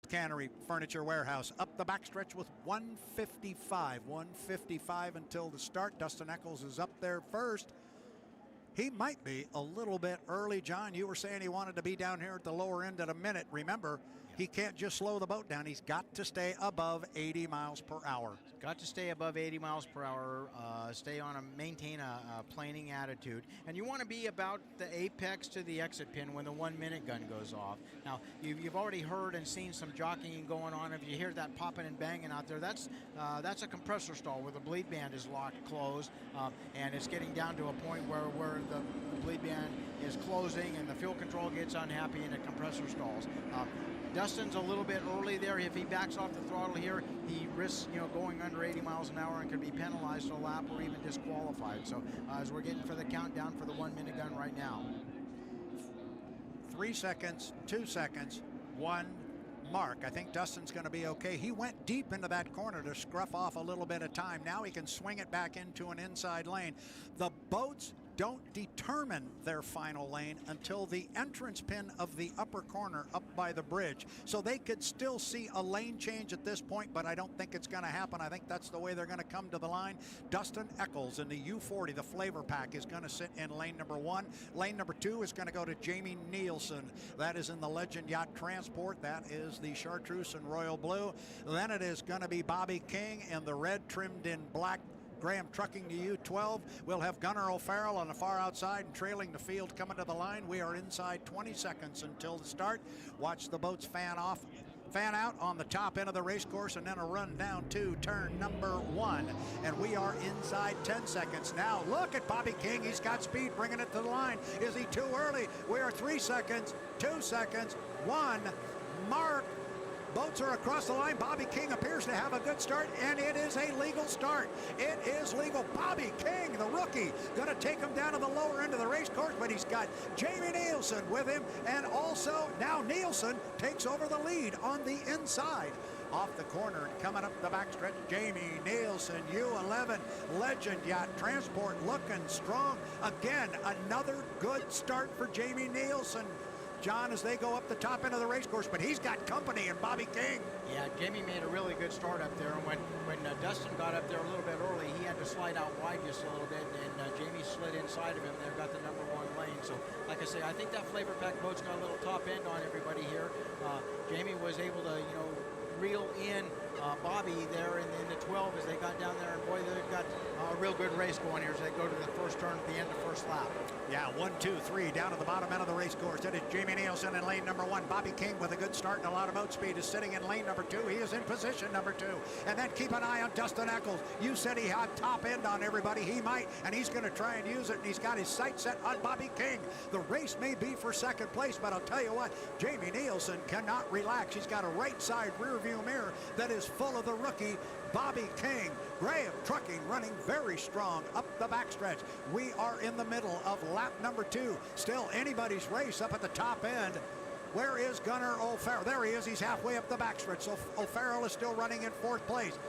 Speaker 3: Cannery Furniture Warehouse up the backstretch with 155 until the start. Dustin Eccles is up there first. He might be a little bit early, John. You were saying he wanted to be down here at the lower end at a minute. Remember, he can't just slow the boat down. He's got to stay above 80 miles per hour.
Speaker 4: Got to stay above 80 miles per hour, maintain a planing attitude. And you want to be about the apex to the exit pin when the 1 minute gun goes off. Now, you've already heard and seen some jockeying going on. If you hear that popping and banging out there, that's a compressor stall where the bleed band is locked closed, and it's getting down to a point where the bleed band is closing and the fuel control gets unhappy and the compressor stalls. Dustin's a little bit early there. If he backs off the throttle here, he risks, going under 80 miles an hour and could be penalized a lap or even disqualified. So as we're getting for the countdown for the 1 minute gun right now.
Speaker 3: 3 seconds, 2 seconds, 1 mark. I think Dustin's going to be okay. He went deep into that corner to scruff off a little bit of time. Now he can swing it back into an inside lane. The boats don't determine their final lane until the entrance pin of the upper corner up by the bridge. So they could still see a lane change at this point, but I don't think it's going to happen. I think that's the way they're going to come to the line. Dustin Eccles in the U40, the flavor pack, is going to sit in lane number 1. Lane number 2 is going to go to Jamie Nielsen. That is in the Legend Yacht Transport. That is the Chartreuse and Royal Blue. Then it is going to be Bobby King in the red trimmed in black Graham Trucking to U12. We'll have Gunnar O'Farrell on the far outside and trailing the field coming to the line. We are inside 20 seconds until the start. Watch the boats fan out on the top end of the race course, and then a run down to turn number 1. And we are inside 10 seconds. Now look at Bobby King. He's got speed bringing it to the line. Is he too early? We are 3 seconds, 2 seconds, 1 mark. Boats are across the line. Bobby King appears to have a good start, and it is a legal start. It is legal. Bobby King, the rookie, going to take him down to the lower end of the race course, but he's got Jamie Nielsen with him, and also now Nielsen takes over the lead on the inside. Off the corner and coming up the backstretch, Jamie Nielsen, U11 Legend Yacht Transport looking strong. Again, another good start for Jamie Nielsen, John, as they go up the top end of the race course, but he's got company in Bobby King.
Speaker 4: Yeah, Jamie made a really good start up there, and when Dustin got up there a little bit early, he had to slide out wide just a little bit, and Jamie slid inside of him. They've got the number 1 lane. So, like I say, I think that flavor pack boat's got a little top end on everybody here. Jamie was able to, reel in Bobby there in the 12 as they got down there, and boy, they've got a real good race going here as they go to the first turn at the end of the first lap.
Speaker 3: Yeah, 1, 2, 3 down to the bottom end of the race course. It is Jamie Nielsen in lane number 1. Bobby King with a good start and a lot of boat speed is sitting in lane number 2. He is in position number 2. And then keep an eye on Dustin Eccles. You said he had top end on everybody. He might, and he's going to try and use it, and he's got his sights set on Bobby King. The race may be for second place, but I'll tell you what, Jamie Nielsen cannot relax. He's got a right side rear view mirror that is full of the rookie Bobby King. Graham Trucking running very strong up the backstretch. We are in the middle of lap number 2. Still anybody's race up at the top end. Where is Gunnar O'Farrell? There he is. He's halfway up the backstretch. So O'Farrell is still running in 4th place.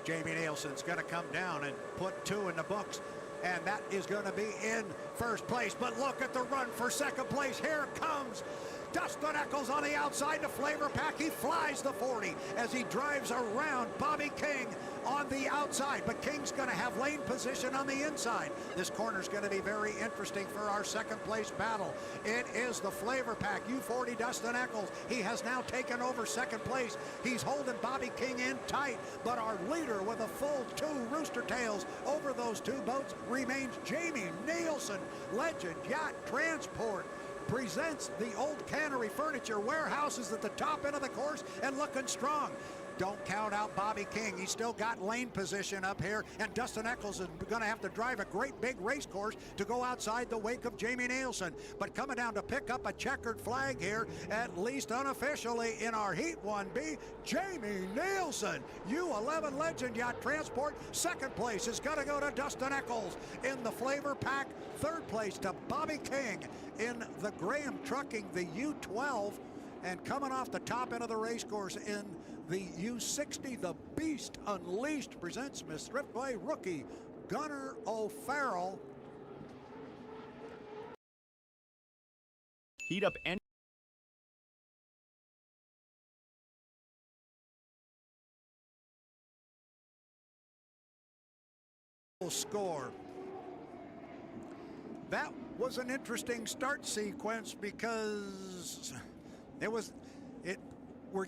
Speaker 3: Jamie Nielsen's going to come down and put 2 in the books, and that is going to be in 1st place. But look at the run for 2nd place. Here comes Dustin Eccles on the outside, the flavor pack. He flies the 40 as he drives around Bobby King on the outside, but King's going to have lane position on the inside. This corner's going to be very interesting for our 2nd place battle. It is the flavor pack, U40 Dustin Eccles. He has now taken over 2nd place. He's holding Bobby King in tight, but our leader with a full 2 rooster tails over those 2 boats remains Jamie Nielsen. Legend Yacht Transport presents the Old Cannery Furniture Warehouses at the top end of the course and looking strong. Don't count out Bobby King. He's still got lane position up here, and Dustin Eccles is going to have to drive a great big race course to go outside the wake of Jamie Nielsen. But coming down to pick up a checkered flag here, at least unofficially in our Heat 1B, Jamie Nielsen, U11 Legend Yacht Transport. 2nd place is going to go to Dustin Eccles in the flavor pack. 3rd place to Bobby King in the Graham Trucking, the U12. And coming off the top end of the race course in the U60, the Beast Unleashed presents Miss Thriftway rookie Gunnar O'Farrell.
Speaker 5: Heat up any
Speaker 3: score. That was an interesting start sequence because we're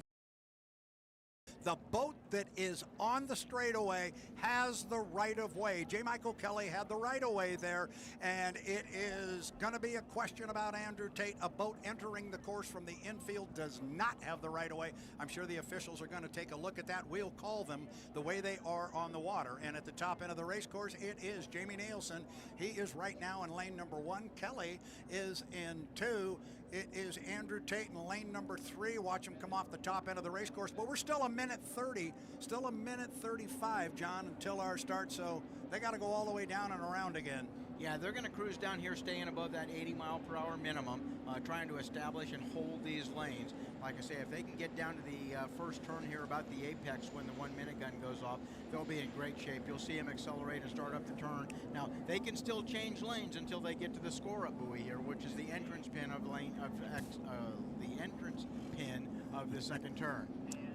Speaker 3: The boat that is on the straightaway has the right of way. J. Michael Kelly had the right of way there, and it is going to be a question about Andrew Tate. A boat entering the course from the infield does not have the right of way. I'm sure the officials are going to take a look at that. We'll call them the way they are on the water. And at the top end of the race course, it is Jamie Nielsen. He is right now in lane number 1. Kelly is in 2. It is Andrew Tate in lane number 3. Watch him come off the top end of the race course. But we're still a minute 30, still a minute 35, John, until our start. So they got to go all the way down and around again.
Speaker 4: Yeah, they're going to cruise down here, staying above that 80-mile-per-hour minimum, trying to establish and hold these lanes. Like I say, if they can get down to the first turn here about the apex when the 1-minute gun goes off, they'll be in great shape. You'll see them accelerate and start up the turn. Now, they can still change lanes until they get to the score-up buoy here, which is the entrance pin of the second turn.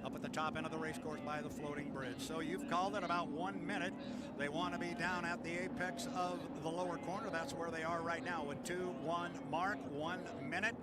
Speaker 3: Up at the top end of the race course by the floating bridge. So you've called it about 1 minute. They want to be down at the apex of the lower corner. That's where they are right now with 2-1 mark, 1 minute.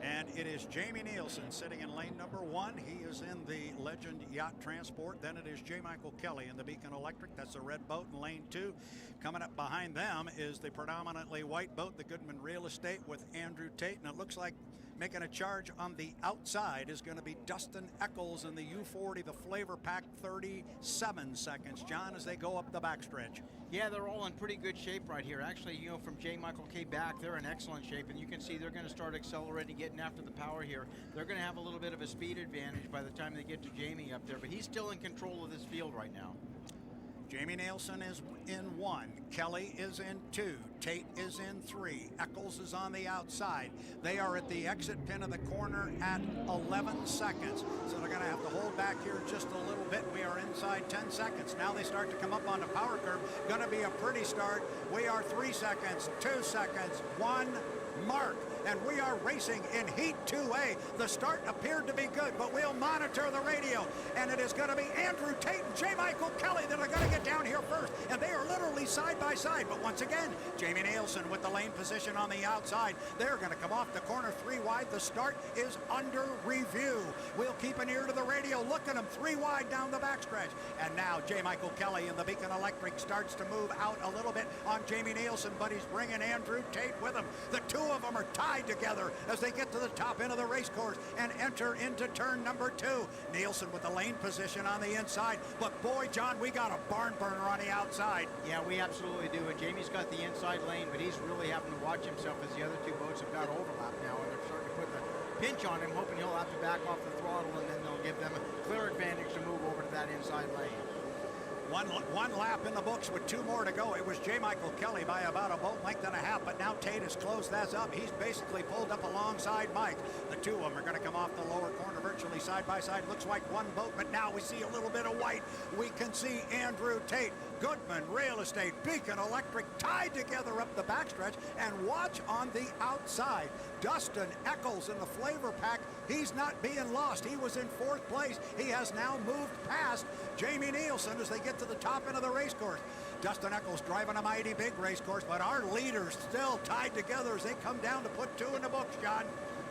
Speaker 3: And it is Jamie Nielsen sitting in lane number 1. He is in the Legend Yacht Transport. Then it is J. Michael Kelly in the Beacon Electric. That's the red boat in lane 2. Coming up behind them is the predominantly white boat, the Goodman Real Estate, with Andrew Tate. And it looks like making a charge on the outside is going to be Dustin Eccles in the U40, the Flavor Pack, 37 seconds. John, as they go up the backstretch.
Speaker 4: Yeah, they're all in pretty good shape right here. Actually, you know, from J. Michael K back, they're in excellent shape, and you can see they're going to start accelerating, getting after the power here. They're going to have a little bit of a speed advantage by the time they get to Jamie up there, but he's still in control of this field right now.
Speaker 3: Jamie Nielsen is in 1. Kelly is in 2. Tate is in 3. Eccles is on the outside. They are at the exit pin of the corner at 11 seconds. So they're going to have to hold back here just a little bit. We are inside 10 seconds. Now they start to come up on the power curve. Going to be a pretty start. We are 3 seconds, 2 seconds, 1 mark. And we are racing in Heat 2A. The start appeared to be good, but we'll monitor the radio. And it is going to be Andrew Tate and J. Michael Kelly that are going to get down here first. And they are literally side by side. But once again, Jamie Nielsen with the lane position on the outside. They're going to come off the corner 3 wide. The start is under review. We'll keep an ear to the radio. Look at them 3 wide down the backstretch. And now J. Michael Kelly in the Beacon Electric starts to move out a little bit on Jamie Nielsen, but he's bringing Andrew Tate with him. The two of them are tied together as they get to the top end of the race course and enter into turn number 2. Nielsen with the lane position on the inside, but boy, John, we got a barn burner on the outside.
Speaker 4: Yeah, we absolutely do, and Jamie's got the inside lane, but he's really having to watch himself as the other 2 boats have got overlap now, and they're starting to put the pinch on him, hoping he'll have to back off the throttle, and then they'll give them a clear advantage to move over to that inside lane.
Speaker 3: One lap in the books with 2 more to go. It was J. Michael Kelly by about a boat length and a half, but now Tate has closed that up. He's basically pulled up alongside Mike. The 2 of them are going to come off the lower corner virtually side by side. Looks like 1 boat, but now we see a little bit of white. We can see Andrew Tate, Goodman Real Estate, Beacon Electric tied together up the backstretch. And watch on the outside, Dustin Eccles in the Flavor Pack. He's not being lost. He was in 4th place. He has now moved past Jamie Nielsen as they get to the top end of the race course. Dustin Eccles driving a mighty big race course, but our leaders still tied together as they come down to put 2 in the books, John.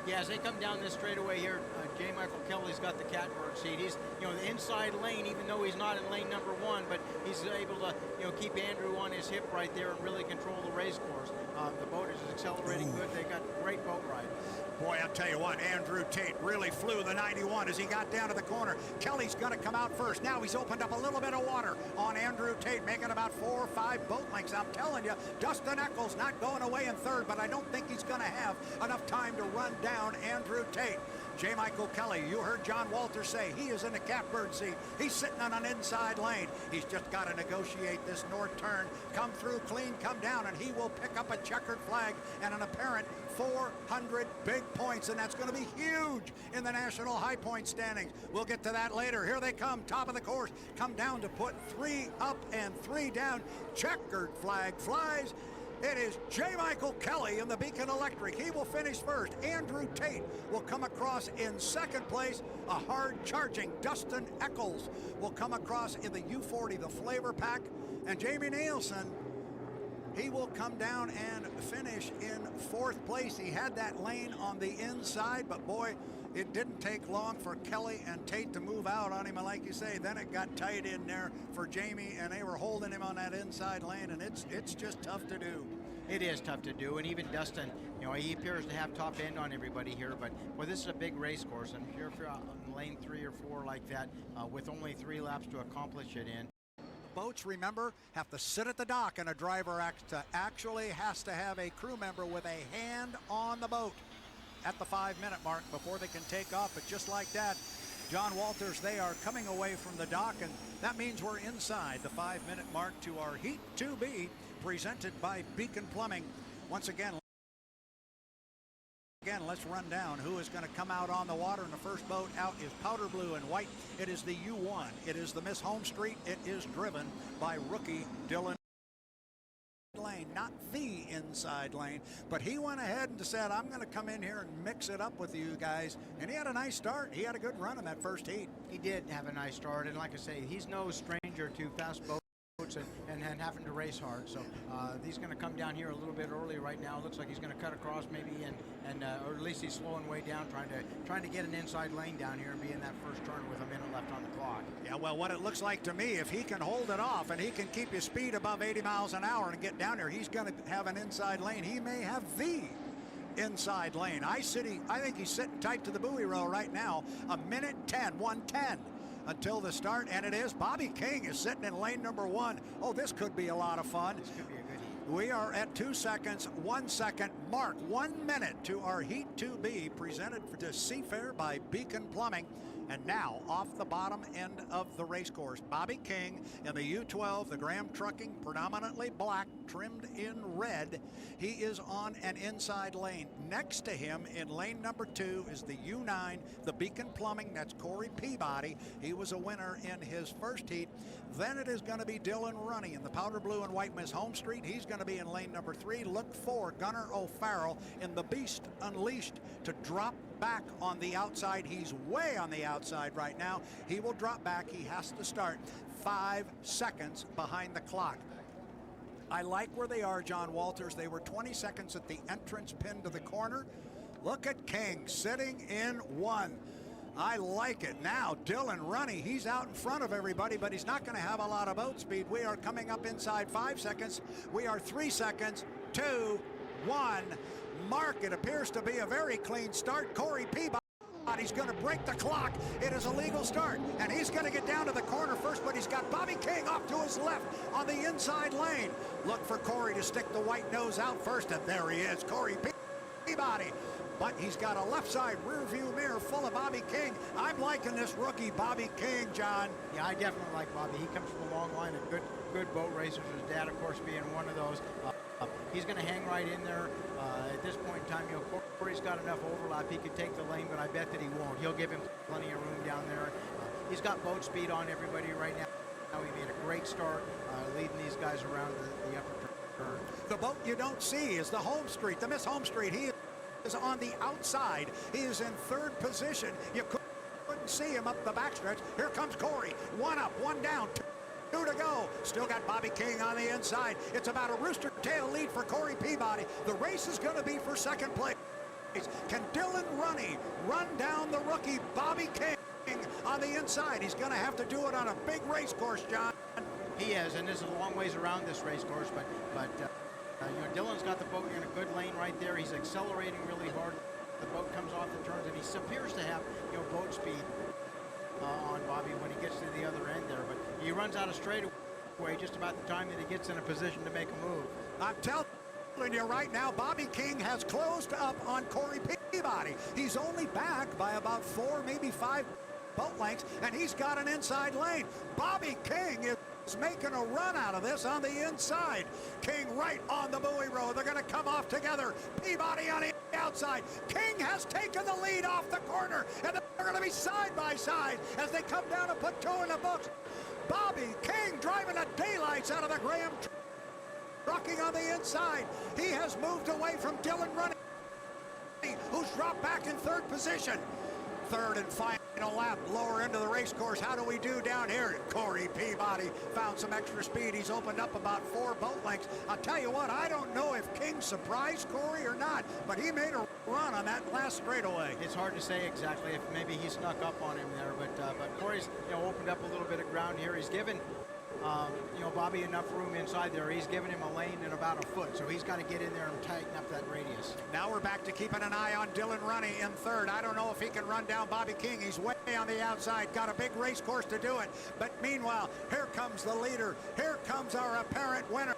Speaker 4: Yeah, as they come down this straightaway here, J. Michael Kelly's got the catbird seat. He's, the inside lane, even though he's not in lane number 1, but he's able to, keep Andrew on his hip right there and really control the race course. The boat is accelerating good. They got great boat ride.
Speaker 3: Boy, I'll tell you what, Andrew Tate really flew the 91 as he got down to the corner. Kelly's going to come out first. Now he's opened up a little bit of water on Andrew Tate, making about 4 or 5 boat lengths. I'm telling you, Dustin Eccles not going away in 3rd, but I don't think he's going to have enough time to run down Andrew Tate. J. Michael Kelly, you heard John Walter say he is in the catbird seat. He's sitting on an inside lane. He's just got to negotiate this north turn, come through clean, come down, and he will pick up a checkered flag and an apparent 400 big points, and that's going to be huge in the national high point standings. We'll get to that later. Here they come, top of the course, come down to put 3 up and 3 down. Checkered flag flies. It is J. Michael Kelly in the Beacon Electric. He will finish first. Andrew Tate will come across in 2nd place. A hard-charging Dustin Eccles will come across in the U40, the Flavor Pack. And Jamie Nielsen, he will come down and finish in 4th place. He had that lane on the inside, but boy, It didn't take long for Kelly and Tate to move out on him, and like you say, then it got tight in there for Jamie, and they were holding him on that inside lane, and it's just tough to do.
Speaker 4: It is tough to do, and even Dustin, you know, he appears to have top end on everybody here, but well, this is a big race course, and if you're on lane 3 or 4 like that, with only 3 laps to accomplish it in.
Speaker 3: Boats, remember, have to sit at the dock, and a driver actually has to have a crew member with a hand on the boat at the 5-minute mark before they can take off. But just like that, John Walters, they are coming away from the dock, and that means we're inside the 5-minute mark to our Heat 2B, presented by Beacon Plumbing. Once again, let's run down who is going to come out on the water. And the first boat out is powder blue and white. It is the U1. It is the Miss Home Street. It is driven by rookie Dylan Lane, not the inside lane, but he went ahead and said, I'm going to come in here and mix it up with you guys. And he had a nice start. He had a good run in that first heat.
Speaker 4: He did have a nice start, and like I say, he's no stranger to fast boats and having to race hard. So he's going to come down here a little bit early right now. Looks like he's going to cut across maybe, or at least he's slowing way down, trying to get an inside lane down here and be in that first turn with a minute left on the clock.
Speaker 3: Yeah, well, what it looks like to me, if he can hold it off and he can keep his speed above 80 miles an hour and get down there, he's going to have an inside lane. He may have the inside lane. I think he's sitting tight to the buoy row right now. A minute 10, 1:10 until the start, and it is. Bobby King is sitting in lane number 1. Oh, this could be a lot of fun.
Speaker 4: This could be a good heat.
Speaker 3: We are at 2 seconds, 1 second mark, 1 minute to our Heat 2B, presented to Seafair by Beacon Plumbing. And now, off the bottom end of the race course, Bobby King in the U12, the Graham Trucking, predominantly black, trimmed in red. He is on an inside lane. Next to him in lane number 2 is the U9, the Beacon Plumbing. That's Corey Peabody. He was a winner in his first heat. Then it is going to be Dylan Runny in the powder blue and white Miss Home Street. He's going to be in lane number 3. Look for Gunnar O'Farrell in the Beast Unleashed to drop back on the outside. He's way on the outside right now. He will drop back. He has to start 5 seconds behind the clock. I like where they are, John Walters. They were 20 seconds at the entrance pin to the corner. Look at King sitting in 1. I like it. Now, Dylan Runny, he's out in front of everybody, but he's not going to have a lot of boat speed. We are coming up inside 5 seconds. We are 3 seconds, 2, 1. Mark, it appears to be a very clean start. Corey Peabody's going to break the clock. It is a legal start, and he's going to get down to the corner first, but he's got Bobby King off to his left on the inside lane. Look for Corey to stick the white nose out first, and there he is, Corey Peabody. But he's got a left side rear view mirror full of Bobby King. I'm liking this rookie Bobby King, John.
Speaker 4: Yeah, I definitely like Bobby. He comes from a long line of good boat racers. His dad, of course, being one of those. He's going to hang right in there. At this point in time, you know, Corey's got enough overlap. He could take the lane, but I bet that he won't. He'll give him plenty of room down there. He's got boat speed on everybody right now. He made a great start leading these guys around the upper turn.
Speaker 3: The boat you don't see is the Home Street, the Miss Home Street. He is on the outside. He is in 3rd position. You couldn't see him up the backstretch. Here comes Corey. 1 up, 1 down, 2 to go. Still got Bobby King on the inside. It's about a rooster tail lead for Corey Peabody. The race is going to be for 2nd place. Can Dylan Runny run down the rookie Bobby King on the inside? He's going to have to do it on a big race course, John.
Speaker 4: He is, and this is a long ways around this race course, but you know, Dylan's got the boat in a good lane right there. He's accelerating really hard. The boat comes off the turns, and he appears to have, you know, boat speed on Bobby when he gets to the other end there. But he runs out of straightaway just about the time that he gets in a position to make a move.
Speaker 3: I'm telling you right now, Bobby King has closed up on Corey Peabody. He's only back by about 4, maybe 5 boat lengths, and he's got an inside lane. Bobby King is making a run out of this on the inside. King right on the buoy row. They're going to come off together. Peabody on the outside. King has taken the lead off the corner, and they're going to be side by side as they come down and put 2 in the books. Bobby King driving the daylights out of the Graham Trucking on the inside. He has moved away from Dylan Runny, who's dropped back in 3rd position. 3rd and final final lap, lower into the race course. How do we do down here? Corey Peabody found some extra speed. He's opened up about 4 boat lengths. I'll tell you what, I don't know if King surprised Corey or not, but he made a run on that last straightaway.
Speaker 4: It's hard to say exactly if maybe he snuck up on him there, but Corey's opened up a little bit of ground here. He's given Bobby enough room inside there. He's given him a lane in about a foot, so he's got to get in there and tighten up that radius.
Speaker 3: Now we're back to keeping an eye on Dylan Runny in third. I don't know if he can run down Bobby King. He's way on the outside. Got a big race course to do it. But meanwhile, here comes the leader. Here comes our apparent winner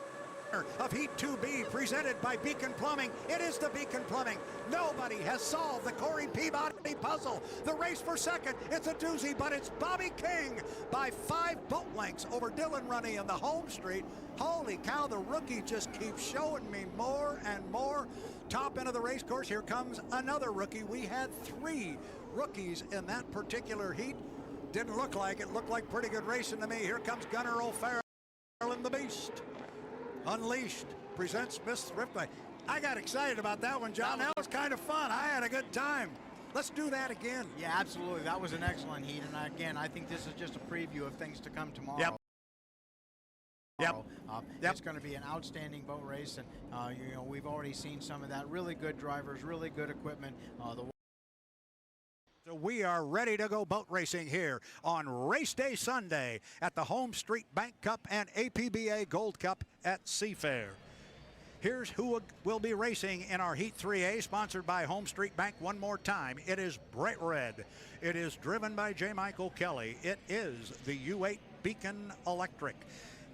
Speaker 3: of Heat 2B, presented by Beacon Plumbing. It is the Beacon Plumbing. Nobody has solved the Corey Peabody puzzle. The race for second, it's a doozy, but it's Bobby King by 5 boat lengths over Dylan Runny in the home street. Holy cow, the rookie just keeps showing me more and more. Top end of the race course, here comes another rookie. We had 3 rookies in that particular heat. Didn't look like it. Looked like pretty good racing to me. Here comes Gunnar O'Farrell in the Beast. Unleashed presents Miss Thriftway. I got excited about that one, John. That was kind of fun. I had a good time. Let's do that again.
Speaker 4: Yeah, absolutely. That was an excellent heat. And again, I think this is just a preview of things to come tomorrow.
Speaker 3: Yep.
Speaker 4: It's going to be an outstanding boat race, and we've already seen some of that. Really good drivers, really good equipment.
Speaker 3: So we are ready to go boat racing here on Race Day Sunday at the Home Street Bank Cup and APBA Gold Cup at Seafair. Here's who will be racing in our Heat 3A, sponsored by Home Street Bank one more time. It is Bright Red. It is driven by J. Michael Kelly. It is the U8 Beacon Electric.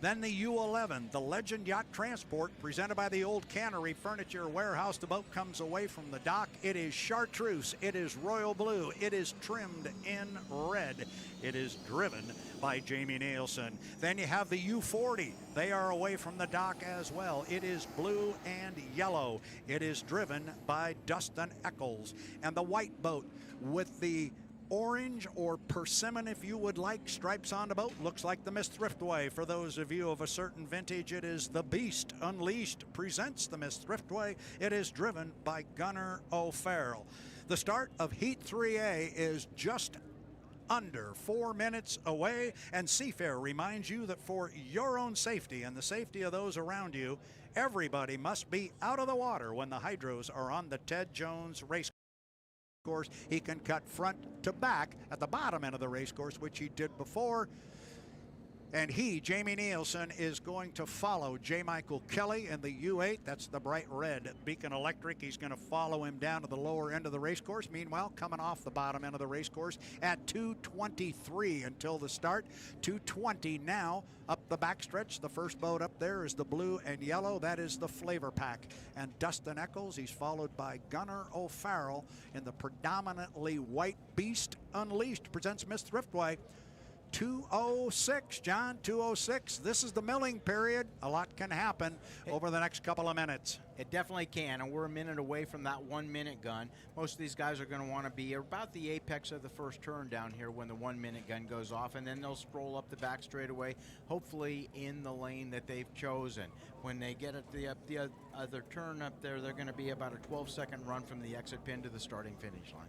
Speaker 3: Then the U11, the Legend Yacht Transport, presented by the Old Cannery Furniture Warehouse. The boat comes away from the dock. It is chartreuse. It is royal blue. It is trimmed in red. It is driven by Jamie Nielsen. Then you have the U40. They are away from the dock as well. It is blue and yellow. It is driven by Dustin Eccles. And the white boat with the orange or persimmon, if you would like, stripes on the boat, looks like the Miss Thriftway. For those of you of a certain vintage, it is the Beast Unleashed presents the Miss Thriftway. It is driven by Gunnar O'Farrell. The start of Heat 3A is just under 4 minutes away, and Seafair reminds you that for your own safety and the safety of those around you, everybody must be out of the water when the hydros are on the Ted Jones race course. He can cut front to back at the bottom end of the race course, which he did before. And he, Jamie Nielsen, is going to follow J. Michael Kelly in the U8. That's the Bright Red Beacon Electric. He's going to follow him down to the lower end of the race course. Meanwhile, coming off the bottom end of the race course at 2:23 until the start. 2:20 now up the backstretch. The first boat up there is the blue and yellow. That is the Flavor Pack. And Dustin Eccles, he's followed by Gunnar O'Farrell in the predominantly white Beast Unleashed presents Miss Thriftway. 2:06, John, 2:06. This is the milling period. A lot can happen over the next couple of minutes.
Speaker 4: It definitely can, and we're a minute away from that 1 minute gun. Most of these guys are going to want to be about the apex of the first turn down here when the 1 minute gun goes off, and then they'll stroll up the back straightaway, hopefully in the lane that they've chosen. When they get at the other turn up there, they're going to be about a 12-second run from the exit pin to the starting finish line.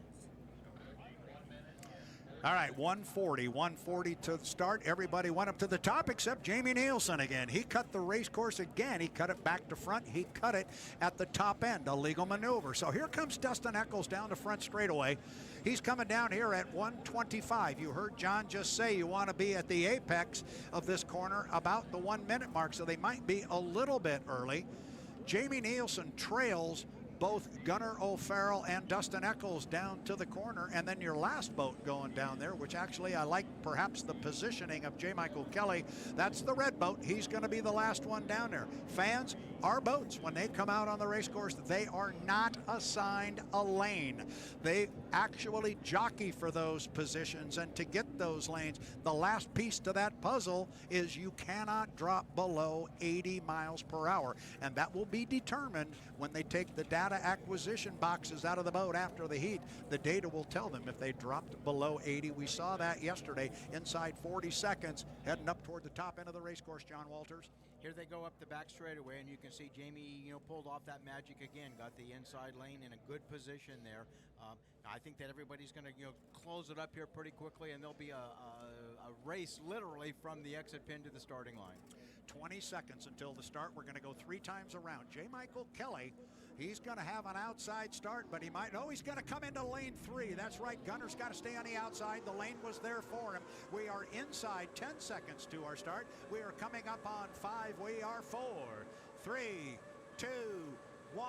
Speaker 3: All right, 140 to start. Everybody went up to the top except Jamie Nielsen again. He cut the race course again. He cut it back to front. He cut it at the top end, a legal maneuver. So here comes Dustin Eccles down the front straightaway. He's coming down here at 1:25. You heard John just say you want to be at the apex of this corner about the 1 minute mark, so they might be a little bit early. Jamie Nielsen trails both Gunnar O'Farrell and Dustin Eccles down to the corner, and then your last boat going down there, which actually I like perhaps the positioning of J. Michael Kelly. That's the red boat. He's going to be the last one down there. Fans, our boats, when they come out on the race course, they are not assigned a lane. They actually jockey for those positions, and to get those lanes, the last piece to that puzzle is you cannot drop below 80 miles per hour, and that will be determined when they take the data acquisition boxes out of the boat after the heat. The data will tell them if they dropped below 80. We saw that yesterday inside 40 seconds heading up toward the top end of the race course, John Walters.
Speaker 4: Here they go up the back straightaway, and you can see Jamie, pulled off that magic again. Got the inside lane in a good position there. I think that everybody's going to, close it up here pretty quickly, and there'll be a race literally from the exit pin to the starting line.
Speaker 3: 20 seconds until the start. We're going to go 3 times around. J. Michael Kelly, he's going to have an outside start, but he's going to come into lane 3. That's right. Gunner's got to stay on the outside. The lane was there for him. We are inside 10 seconds to our start. We are coming up on 5. We are 4, 3, 2, 1.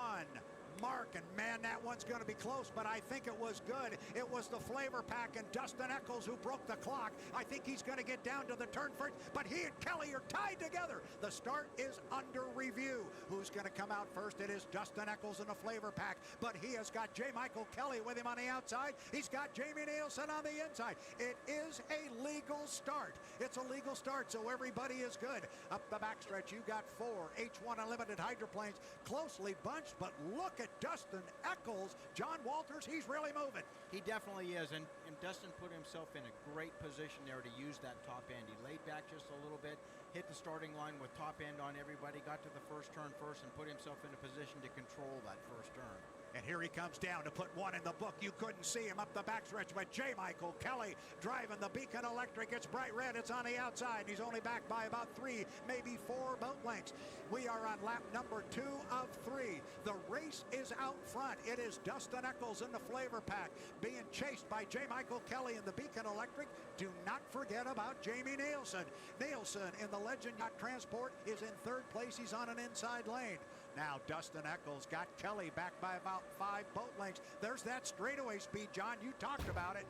Speaker 3: Mark, and man, that one's going to be close, but I think it was good. It was the Flavor Pack and Dustin Eccles who broke the clock. I think he's going to get down to the turn first, but he and Kelly are tied together. The start is under review. Who's going to come out first? It is Dustin Eccles in the Flavor Pack, but he has got J. Michael Kelly with him on the outside. He's got Jamie Nielsen on the inside. It is a legal start. It's a legal start, so everybody is good. Up the backstretch, you got 4 H1 Unlimited hydroplanes, closely bunched, but look at Dustin Eccles. John Walters, he's really moving.
Speaker 4: He definitely is, and Dustin put himself in a great position there to use that top end. He laid back just a little bit, hit the starting line with top end on everybody, got to the first turn first, and put himself in a position to control that first turn.
Speaker 3: And here he comes down to put one in the book. You couldn't see him up the backstretch, but J. Michael Kelly driving the Beacon Electric. It's bright red. It's on the outside. And he's only back by about 3, maybe 4 boat lengths. We are on lap number 2 of 3. The race is out front. It is Dustin Eccles in the Flavor Pack being chased by J. Michael Kelly in the Beacon Electric. Do not forget about Jamie Nielsen. Nielsen in the Legend Yacht Transport is in 3rd place. He's on an inside lane. Now Dustin Eccles got Kelly back by about 5 boat lengths. There's that straightaway speed, John. You talked about it.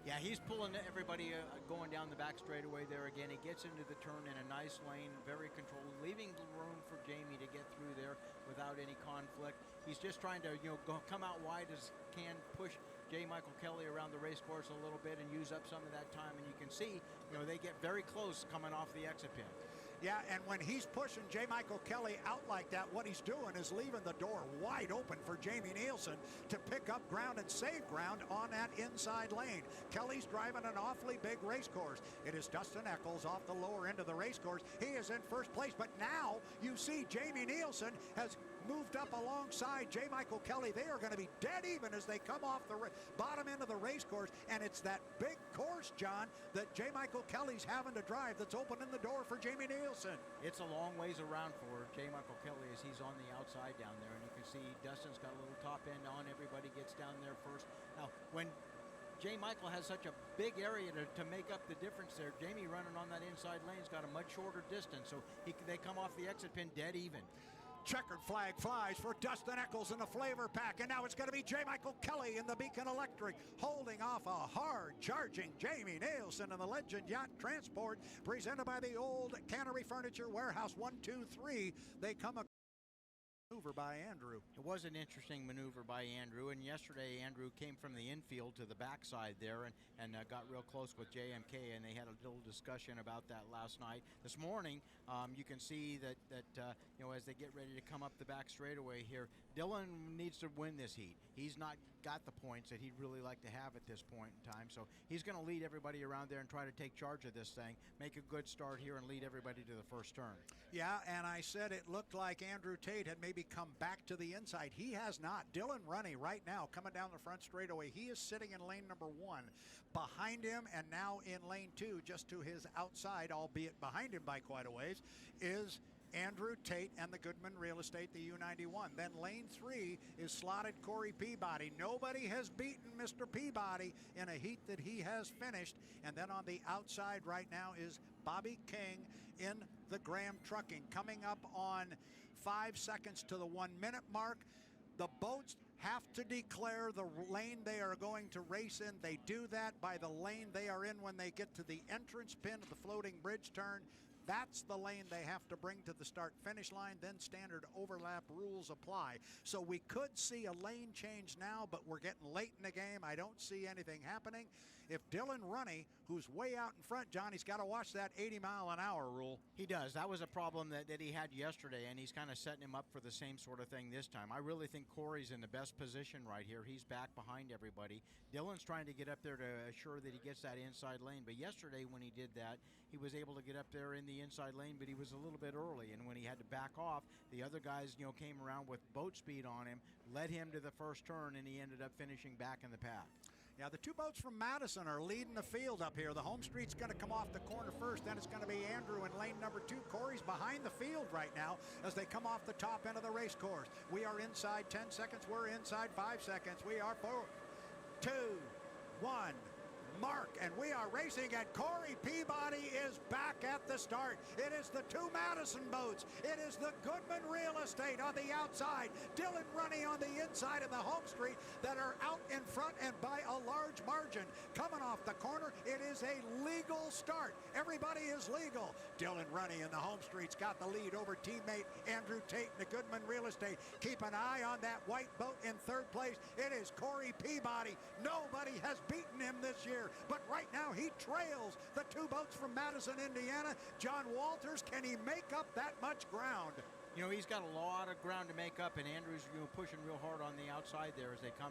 Speaker 4: Yeah, he's pulling everybody going down the back straightaway there again. He gets into the turn in a nice lane, very controlled, leaving room for Jamie to get through there without any conflict. He's just trying to, come out wide as can, push J. Michael Kelly around the race course a little bit and use up some of that time. And you can see, they get very close coming off the exit pin.
Speaker 3: Yeah, and when he's pushing J. Michael Kelly out like that, what he's doing is leaving the door wide open for Jamie Nielsen to pick up ground and save ground on that inside lane. Kelly's driving an awfully big race course. It is Dustin Eccles off the lower end of the race course. He is in first place, but now you see Jamie Nielsen has moved up alongside J. Michael Kelly. They are going to be dead even as they come off the bottom end of the race course, and it's that big course, John, that J. Michael Kelly's having to drive that's opening the door for Jamie Nielsen.
Speaker 4: It's a long ways around for J. Michael Kelly as he's on the outside down there, and you can see Dustin's got a little top end on. Everybody gets down there first. Now, when J. Michael has such a big area to make up the difference there, Jamie running on that inside lane's got a much shorter distance, so they come off the exit pin dead even.
Speaker 3: Checkered flag flies for Dustin Eccles in the Flavor Pack, and now it's going to be J. Michael Kelly in the Beacon Electric holding off a hard-charging Jamie Nielsen in the Legend Yacht Transport, presented by the Old Cannery Furniture Warehouse. 1, 2, 3. They come maneuver by Andrew.
Speaker 4: It was an interesting maneuver by Andrew, and yesterday Andrew came from the infield to the backside there and got real close with JMK, and they had a little discussion about that last night. This morning, you can see that as they get ready to come up the back straightaway here, Dylan needs to win this heat. He's not got the points that he'd really like to have at this point in time, so he's going to lead everybody around there and try to take charge of this thing, make a good start here, and lead everybody to the first turn.
Speaker 3: Yeah, and I said it looked like Andrew Tate had maybe come back to the inside. He has not. Dylan Runny right now coming down the front straightaway. He is sitting in lane number 1. Behind him and now in lane 2, just to his outside, albeit behind him by quite a ways, is Andrew Tate and the Goodman Real Estate, the U91. Then lane 3 is slotted Corey Peabody. Nobody has beaten Mr. Peabody in a heat that he has finished. And then on the outside right now is Bobby King in the Graham Trucking. Coming up on 5 seconds to the 1 minute mark. The boats have to declare the lane they are going to race in. They do that by the lane they are in when they get to the entrance pin of the floating bridge turn. That's the lane they have to bring to the start-finish line. Then standard overlap rules apply. So we could see a lane change now, but we're getting late in the game. I don't see anything happening. If Dylan Runny, who's way out in front, John, he's got to watch that 80-mile-an-hour rule.
Speaker 4: He does. That was a problem that he had yesterday, and he's kind of setting him up for the same sort of thing this time. I really think Corey's in the best position right here. He's back behind everybody. Dylan's trying to get up there to assure that he gets that inside lane. But yesterday when he did that, he was able to get up there in the the inside lane, but he was a little bit early. And when he had to back off, the other guys, came around with boat speed on him, led him to the first turn, and he ended up finishing back in the pack.
Speaker 3: Yeah, the two boats from Madison are leading the field up here. The home street's going to come off the corner first. Then it's going to be Andrew in lane number 2. Corey's behind the field right now as they come off the top end of the race course. We are inside 10 seconds. We're inside 5 seconds. We are 4, 2, 1. Mark, and we are racing, and Corey Peabody is back at the start. It is the two Madison boats. It is the Goodman Real Estate on the outside, Dylan Runny on the inside of the home street that are out in front and by a large margin. Coming off the corner, it is a legal start. Everybody is legal. Dylan Runny in the home street's got the lead over teammate Andrew Tate in the Goodman Real Estate. Keep an eye on that white boat in third place. It is Corey Peabody. Nobody has beaten him this year. But right now he trails the two boats from Madison, Indiana. John Walters, can he make up that much ground?
Speaker 4: He's got a lot of ground to make up, and Andrew's pushing real hard on the outside there as they come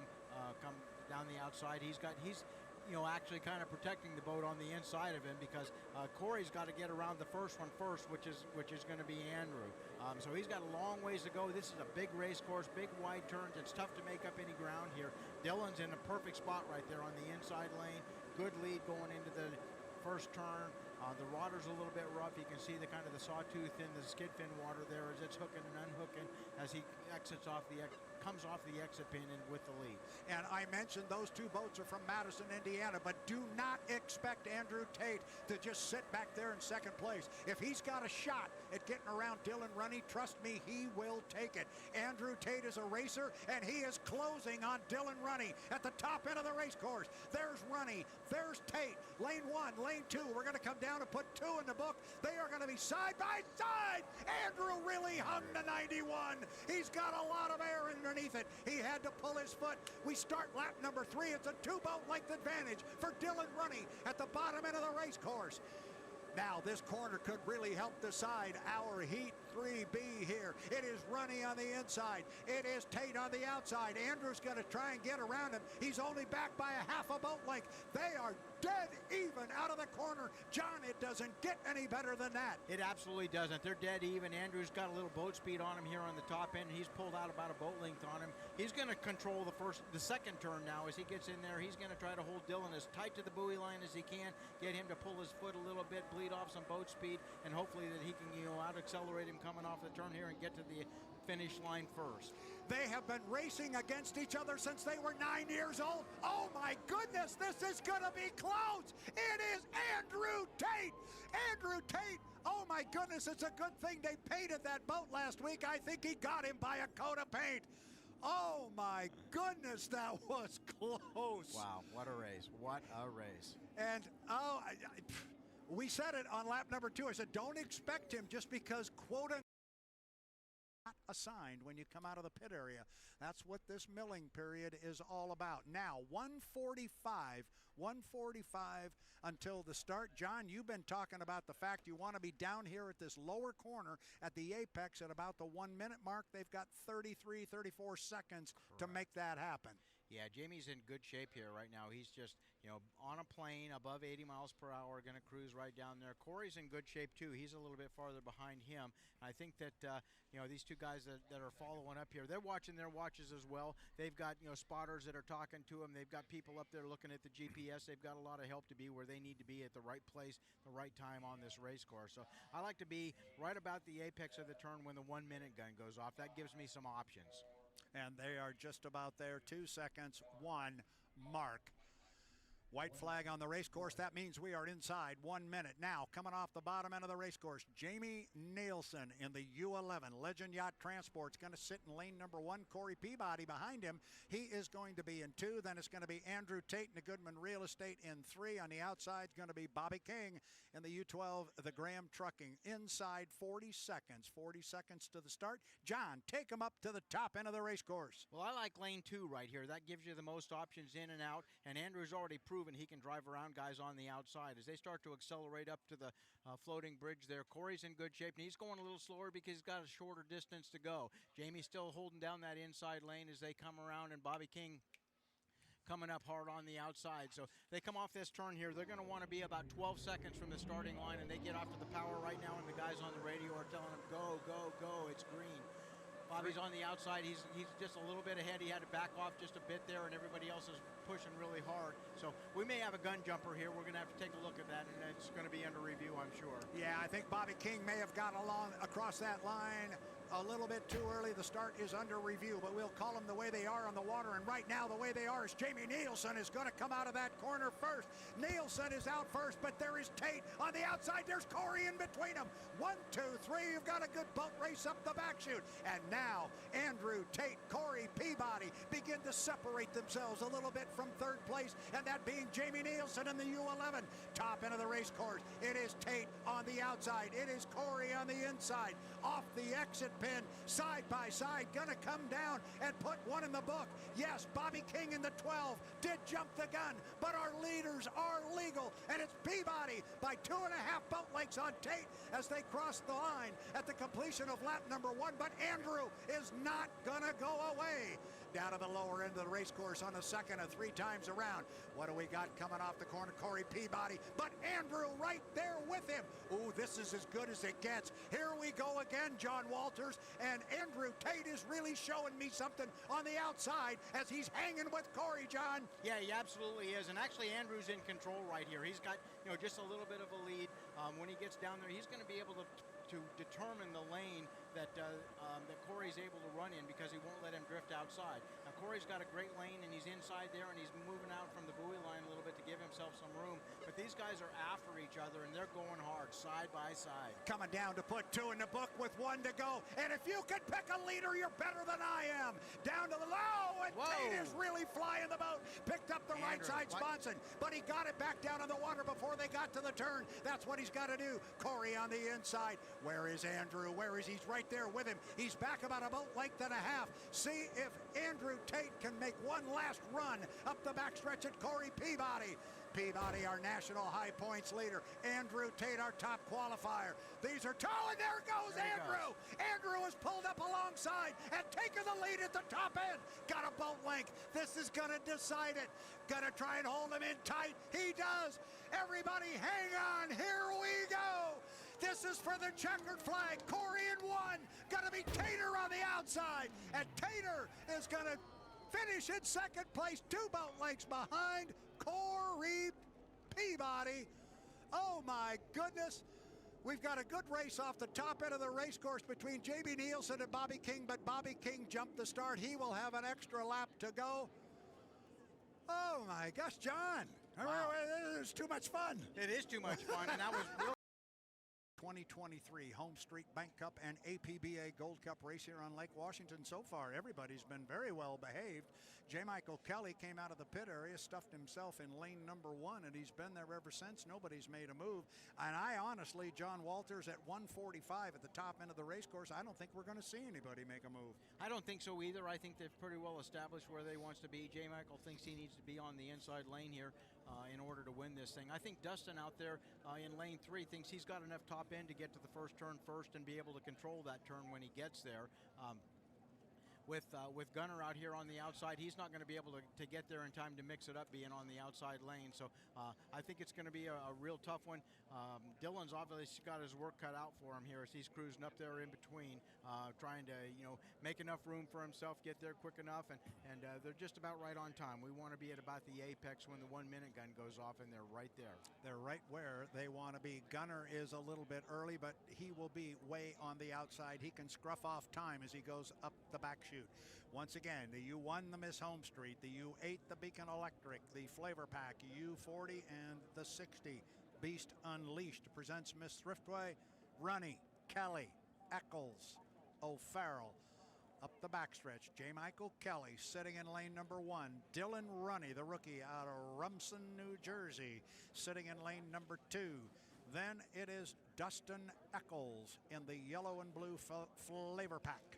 Speaker 4: down the outside. He's actually kind of protecting the boat on the inside of him because Corey's got to get around the first one first, which is going to be Andrew. So he's got a long ways to go. This is a big race course, big wide turns. It's tough to make up any ground here. Dylan's in a perfect spot right there on the inside lane. Good lead going into the first turn. The water's a little bit rough. You can see the kind of the sawtooth in the skid fin water there as it's hooking and unhooking as he comes off the exit pin and with the lead.
Speaker 3: And I mentioned those two boats are from Madison, Indiana, but do not expect Andrew Tate to just sit back there in second place. If he's got a shot at getting around Dylan Runny, trust me, he will take it. Andrew Tate is a racer, and he is closing on Dylan Runny at the top end of the race course. There's Runny, there's Tate, lane 1, lane 2. We're going to come down and put 2 in the book. They are going to be side by side. Andrew really hung to 91. He's got a lot of air underneath it. He had to pull his foot. We start lap number 3. It's a 2-boat length advantage for Dylan Runny at the bottom end of the race course. Now this corner could really help decide our Heat 3B here. It is Runny on the inside. It is Tate on the outside. Andrew's going to try and get around him. He's only back by a half a boat length. They are dead even out of the corner. John, it doesn't get any better than that.
Speaker 4: It absolutely doesn't. They're dead even. Andrew's got a little boat speed on him here on the top end. He's pulled out about a boat length on him. He's going to control the second turn now as he gets in there. He's going to try to hold Dylan as tight to the buoy line as he can, get him to pull his foot a little bit, bleed off some boat speed, and hopefully that he can, out accelerate him coming off the turn here and get to the finish line first.
Speaker 3: They have been racing against each other since they were 9 years old. Oh my goodness, this is going to be close. It is Andrew Tate. Andrew Tate. Oh my goodness, it's a good thing they painted that boat last week. I think he got him by a coat of paint. Oh my goodness, that was close.
Speaker 4: Wow, what a race. What a race.
Speaker 3: And we said it on lap number 2. I said, don't expect him just because quote assigned when you come out of the pit area. That's what this milling period is all about. Now 1:45 until the start. John, you've been talking about the fact you want to be down here at this lower corner at the apex at about the 1 minute mark. They've got 34 seconds to make that happen.
Speaker 4: Yeah, Jamie's in good shape here right now. He's just, on a plane above 80 miles per hour, going to cruise right down there. Corey's in good shape, too. He's a little bit farther behind him. I think that, these two guys that are following up here, they're watching their watches as well. They've got, spotters that are talking to them. They've got people up there looking at the GPS. They've got a lot of help to be where they need to be at the right place, the right time on this race course. So I like to be right about the apex of the turn when the 1 minute gun goes off. That gives me some options.
Speaker 3: And they are just about there. 2 seconds, 1 mark. White flag on the race course. That means we are inside 1 minute. Now, coming off the bottom end of the race course, Jamie Nielsen in the U11. Legend Yacht Transport's going to sit in lane number 1. Corey Peabody behind him. He is going to be in 2. Then it's going to be Andrew Tate in the Goodman Real Estate in 3. On the outside is going to be Bobby King in the U12, the Graham Trucking. Inside 40 seconds. 40 seconds to the start. John, take him up to the top end of the race course.
Speaker 4: Well, I like lane 2 right here. That gives you the most options in and out. And Andrew's already proven he can drive around guys on the outside. As they start to accelerate up to the floating bridge there, Corey's in good shape, and he's going a little slower because he's got a shorter distance to go. Jamie's still holding down that inside lane as they come around, and Bobby King coming up hard on the outside. So they come off this turn here. They're going to want to be about 12 seconds from the starting line, and they get off to the power right now, and the guys on the radio are telling them, go, go, go, it's green. Bobby's on the outside. He's just a little bit ahead. He had to back off just a bit there, and everybody else is pushing really hard. So we may have a gun jumper here. We're going to have to take a look at that, and it's going to be under review, I'm sure.
Speaker 3: Yeah, I think Bobby King may have got along across that line a little bit too early. The start is under review, but we'll call them the way they are on the water. And right now, the way they are is Jamie Nielsen is going to come out of that corner first. Nielsen is out first, but there is Tate on the outside. There's Corey in between them. 1, 2, 3. You've got a good boat race up the back chute. And now Andrew Tate, Corey Peabody begin to separate themselves a little bit from third place, and that being Jamie Nielsen in the U11. Top end of the race course. It is Tate on the outside. It is Corey on the inside. Off the exit pin, side by side, gonna come down and put one in the book. Yes, Bobby King in the 12 did jump the gun, but our leaders are legal, and it's Peabody by 2.5 boat lengths on Tate as they cross the line at the completion of lap number 1, but Andrew is not gonna go away. Down to the lower end of the race course on the second and 3 times around. What do we got coming off the corner? Corey Peabody, but Andrew right there with him. Ooh, this is as good as it gets. Here we go again, John Walters, and Andrew Tate is really showing me something on the outside as he's hanging with Corey, John.
Speaker 4: Yeah, he absolutely is, and actually Andrew's in control right here. He's got, just a little bit of a lead. When he gets down there, he's going to be able to determine the lane that Corey's able to run in, because he won't let him drift outside. Now Corey's got a great lane, and he's inside there, and he's moving out from the buoy line a little bit to give himself some room. But these guys are after each other, and they're going hard, side by side.
Speaker 3: Coming down to put 2 in the book with 1 to go. And if you can pick a leader, you're better than I am. Down to the low, and
Speaker 4: Whoa.
Speaker 3: Tate is really flying the boat. Picked up the
Speaker 4: Andrew,
Speaker 3: right side
Speaker 4: what?
Speaker 3: sponson, but he got it back down on the water before they got to the turn. That's what he's got to do. Corey on the inside. Where is Andrew? Where is he? He's right there with him. He's back about a boat length and a half. See if Andrew Tate can make one last run up the backstretch at Corey Peabody. Peabody, our national high points leader. Andrew Tate, our top qualifier. These are two, and there goes Andrew. Andrew is pulled up alongside and taking the lead at the top end. Got a boat length. This is going to decide it. Going to try and hold him in tight. He does. Everybody hang on. Here we go. This is for the checkered flag. Corey in 1. Going to be Tater on the outside. And Tater is going to finish in second place, 2 boat lengths behind Corey Peabody. Oh my goodness. We've got a good race off the top end of the race course between Jamie Nielsen and Bobby King, but Bobby King jumped the start. He will have an extra lap to go. Oh my gosh, John.
Speaker 4: Wow.
Speaker 3: This is too much fun.
Speaker 4: It is too much fun, and that was really
Speaker 3: 2023 Home Street Bank Cup and APBA Gold Cup race here on Lake Washington. So far, everybody's been very well behaved. J. Michael Kelly came out of the pit area, stuffed himself in lane number 1, and he's been there ever since. Nobody's made a move. And I honestly, John Walters, at 145 at the top end of the race course, I don't think we're going to see anybody make a move.
Speaker 4: I don't think so either. I think they've pretty well established where they wants to be. J. Michael thinks he needs to be on the inside lane here in order to win this thing. I think Dustin out there in lane 3 thinks he's got enough top end to get to the first turn first and be able to control that turn when he gets there. With Gunner out here on the outside, he's not going to be able to get there in time to mix it up being on the outside lane. So I think it's going to be a real tough one. Dylan's obviously got his work cut out for him here as he's cruising up there in between, trying to make enough room for himself, get there quick enough, and they're just about right on time. We want to be at about the apex when the 1 minute gun goes off, and they're right there.
Speaker 3: They're right where they want to be. Gunner is a little bit early, but he will be way on the outside. He can scruff off time as he goes up the back chute. Once again, the U1, the Miss Home Street, the U8, the Beacon Electric, the Flavor Pack, U40, and the 60. Beast Unleashed presents Miss Thriftway. Runny, Kelly, Eccles, O'Farrell. Up the backstretch, J. Michael Kelly sitting in lane number 1. Dylan Runny, the rookie out of Rumson, New Jersey, sitting in lane number 2. Then it is Dustin Eccles in the yellow and blue Flavor Pack.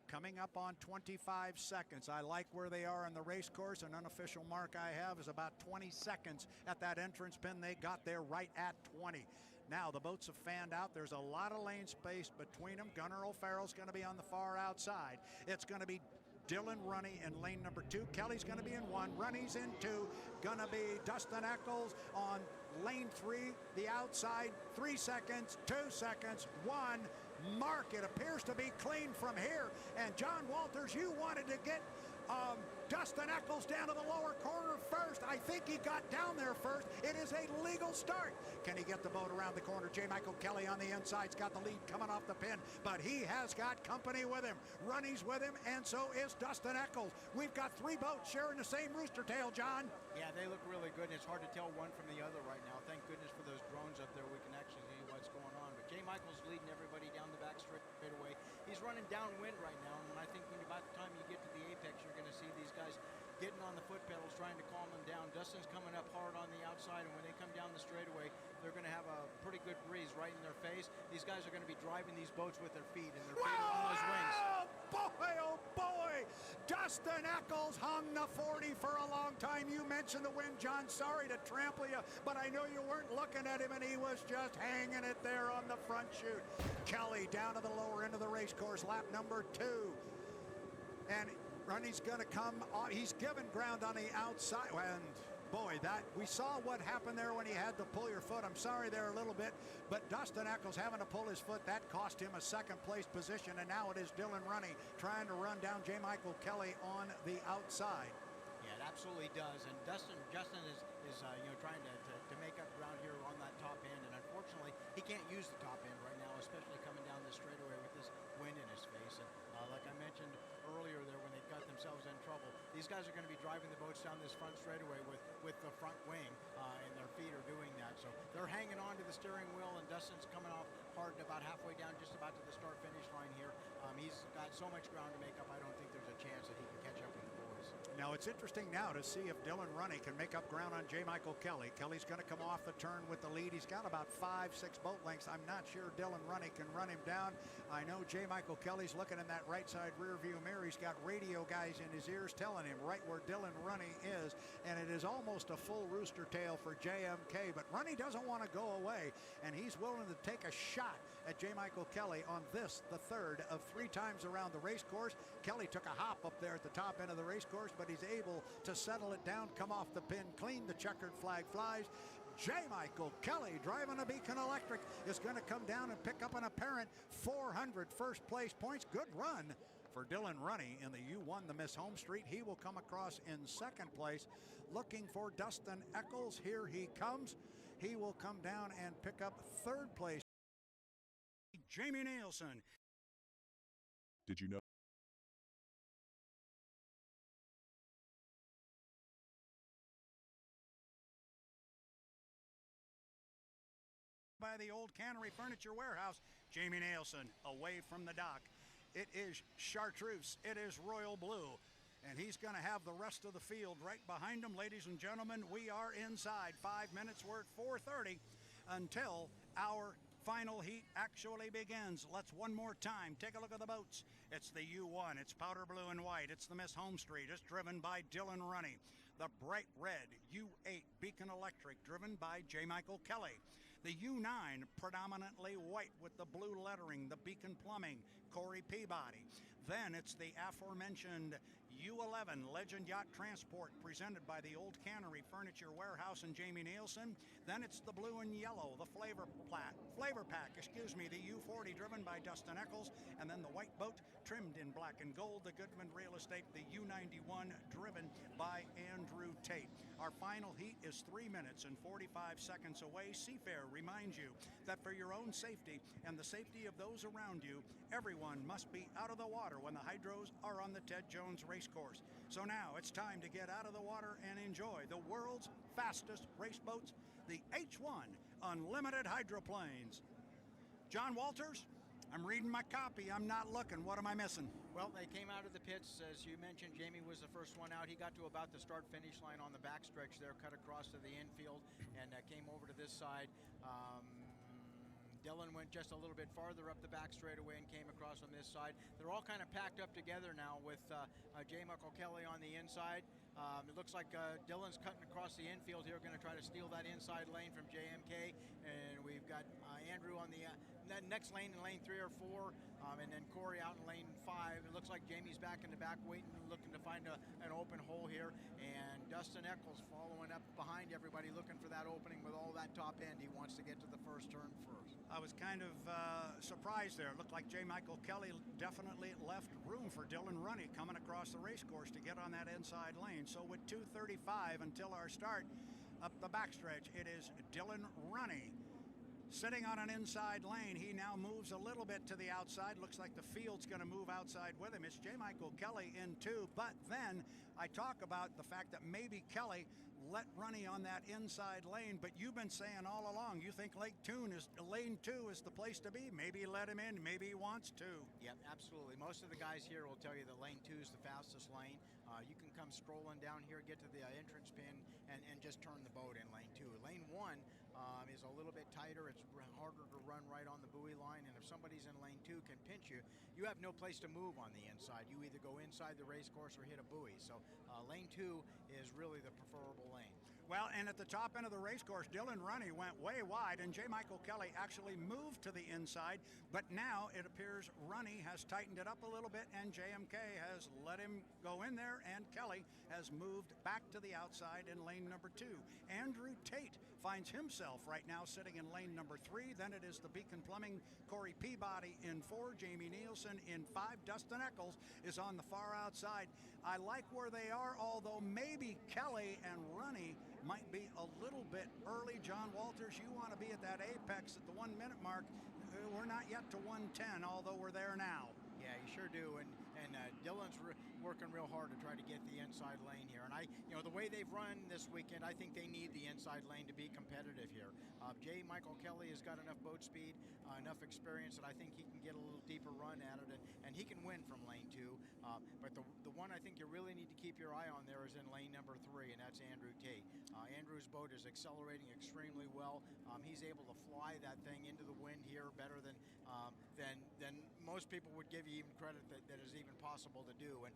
Speaker 3: Coming up on 25 seconds. I like where they are on the race course. An unofficial mark I have is about 20 seconds at that entrance pin. They got there right at 20. Now the boats have fanned out. There's a lot of lane space between them. Gunnar O'Farrell's going to be on the far outside. It's going to be Dylan Runny in lane number 2. Kelly's going to be in 1. Runny's in 2. Going to be Dustin Eccles on lane 3, the outside. 3 seconds, 2 seconds, 1. Mark, it appears to be clean from here. And John Walters, you wanted to get Dustin Eccles down to the lower corner first. I think he got down there first. It is a legal start. Can he get the boat around the corner? J. Michael Kelly on the inside's got the lead coming off the pin, but he has got company with him. Runny's with him, and so is Dustin Eccles. We've got 3 boats sharing the same rooster tail, John.
Speaker 4: Yeah, they look really good. It's hard to tell one from the other right now. Thank goodness for those drones up there. We can actually see what's going on. But J. Michael's leading everybody down the back straightaway. He's running downwind right now, and I think when about the time you get to the apex, you're going to see these guys getting on the foot pedals, trying to calm them down. Dustin's coming up hard on the outside, and when they come down the straightaway, they're going to have a pretty good breeze right in their face. These guys are going to be driving these boats with their feet, and their feet are on those wings.
Speaker 3: Boy, oh boy! Dustin Eccles hung the 40 for a long time. You mentioned the wind, John. Sorry to trample you, but I know you weren't looking at him, and he was just hanging it there on the front chute. Kelly down to the lower end of the race course, lap number 2. And Runny's going to come off. He's given ground on the outside. And boy, that we saw what happened there when he had to pull your foot. I'm sorry there a little bit, but Dustin Eccles having to pull his foot, that cost him a second place position. And now it is Dylan Runny trying to run down J. Michael Kelly on the outside.
Speaker 4: Yeah, it absolutely does. And Justin is trying to make up ground here on that top end, and unfortunately he can't use the top end right now, especially coming down this straightaway with this wind in his face. And like I mentioned earlier there, when they got themselves in trouble, these guys are going to be driving the boats down this front straightaway with the front wing, and their feet are doing that. So they're hanging on to the steering wheel, and Dustin's coming off hard about halfway down, just about to the start finish line here. He's got so much ground to make up, I don't think there's a chance that he can catch up with the boys.
Speaker 3: Now it's interesting now to see if Dylan Runny can make up ground on J. Michael Kelly. Kelly's going to come off the turn with the lead. He's got about 5-6 boat lengths. I'm not sure Dylan Runny can run him down. I know J. Michael Kelly's looking in that right side rear view mirror. He's got radio guys in his ears telling him right where Dylan Runny is, and it is almost a full rooster tail for JMK, but Runny doesn't want to go away, and he's willing to take a shot at J. Michael Kelly on this, the third of 3 times around the race course. Kelly took a hop up there at the top end of the race course, but he's able to settle it down, come off the pin clean. The checkered flag flies. J. Michael Kelly, driving a Beacon Electric, is going to come down and pick up an apparent 400 first place points. Good run for Dylan Runny in the U1, the Miss Home Street. He will come across in second place, looking for Dustin Eccles. Here he comes. He will come down and pick up third place. Jamie Nielsen.
Speaker 5: Did you know?
Speaker 3: By the old Cannery Furniture Warehouse, Jamie Nielsen away from the dock. It is Chartreuse, it is Royal Blue, and he's going to have the rest of the field right behind him. Ladies and gentlemen, we are inside. 5 minutes, we're at 4:30 until our final heat actually begins. Let's one more time take a look at the boats. It's the U1, it's powder blue and white, it's the Miss Home Street, it's driven by Dylan Runny. The bright red U8 Beacon Electric, driven by J. Michael Kelly. The U9, predominantly white with the blue lettering, the Beacon Plumbing, Corey Peabody. Then it's the aforementioned U11 Legend Yacht Transport, presented by the Old Cannery Furniture Warehouse and Jamie Nielsen. Then it's the blue and yellow, the Flavor Pack, the U40, driven by Dustin Eccles. And then the white boat, trimmed in black and gold, the Goodman Real Estate, the U91, driven by Andrew Tate. Our final heat is 3 minutes and 45 seconds away. Seafair reminds you that for your own safety and the safety of those around you, everyone must be out of the water when the hydros are on the Ted Jones race course. So now it's time to get out of the water and enjoy the world's fastest race boats, the H1 Unlimited Hydroplanes. John Walters, I'm reading my copy. I'm not looking. What am I missing?
Speaker 4: Well, they came out of the pits, as you mentioned. Jamie was the first one out. He got to about the start-finish line on the backstretch there, cut across to the infield, and came over to this side. Dylan went just a little bit farther up the back straightaway and came across on this side. They're all kind of packed up together now with J. Michael Kelly on the inside. It looks like Dylan's cutting across the infield here, going to try to steal that inside lane from JMK. And we've got Andrew on the next lane in lane 3 or 4, and then Corey out in lane 5. It looks like Jamie's back in the back waiting, looking to find an open hole here. And Dustin Eccles following up behind everybody, looking for that opening with all that top end. He wants to get to the first turn first.
Speaker 3: I was kind of surprised there. It looked like J. Michael Kelly definitely left room for Dylan Runny coming across the race course to get on that inside lane. So with 2:35 until our start up the backstretch, it is Dylan Runny sitting on an inside lane. He now moves a little bit to the outside. Looks like the field's going to move outside with him. It's J. Michael Kelly in 2. But then I talk about the fact that maybe Kelly let Runny on that inside lane. But you've been saying all along, you think lane 2 is the place to be. Maybe let him in. Maybe he wants to.
Speaker 4: Yep, absolutely. Most of the guys here will tell you that lane 2 is the fastest lane. You can come strolling down here, get to the entrance pin, and just turn the boat in lane 2. Lane 1 is a little bit tighter. It's harder to run right on the buoy line, and if somebody's in lane 2 can pinch you, you have no place to move on the inside. You either go inside the race course or hit a buoy. So lane 2 is really the preferable lane.
Speaker 3: Well, and at the top end of the race course, Dylan Runny went way wide, and J. Michael Kelly actually moved to the inside. But now it appears Runny has tightened it up a little bit, and JMK has let him go in there, and Kelly has moved back to the outside in lane number 2. Andrew Tate finds himself right now sitting in lane number 3. Then it is the Beacon Plumbing Corey Peabody in 4, Jamie Nielsen in 5. Dustin Eccles is on the far outside. I like where they are, although maybe Kelly and Runny might be a little bit early. John Walters, you want to be at that apex at the 1 minute mark. We're not yet to 1:10, although we're there now.
Speaker 4: Yeah, you sure do, and Dylan's working real hard to try to get the inside lane here. And the way they've run this weekend, I think they need the inside lane to be competitive here. J. Michael Kelly has got enough boat speed, enough experience that I think he can get a little deeper run at it, and he can win from lane 2. But the one I think you really need to keep your eye on there is in lane number 3, and that's Andrew Tate. Andrew's boat is accelerating extremely well. He's able to fly that thing into the wind here better than most people would give you even credit that is even possible to do. And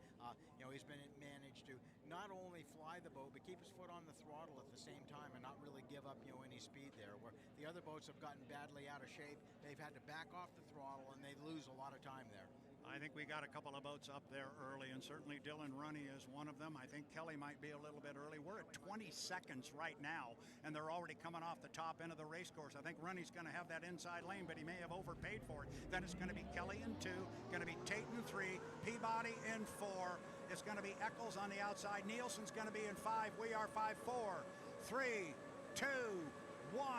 Speaker 4: he's been managed to not only fly the boat but keep his foot on the throttle at the same time and not really give up any speed there. Where the other boats have gotten badly out of shape, they've had to back off the throttle and they lose a lot of time there.
Speaker 3: I think we got a couple of boats up there early, and certainly Dylan Runny is one of them. I think Kelly might be a little bit early. We're at 20 seconds right now, and they're already coming off the top end of the race course. I think Runny's going to have that inside lane, but he may have overpaid for it. Then it's going to be Kelly in 2, going to be Tate in 3, Peabody in 4. It's going to be Eccles on the outside. Nielsen's going to be in 5. We are 5, 4, 3, 2, 1.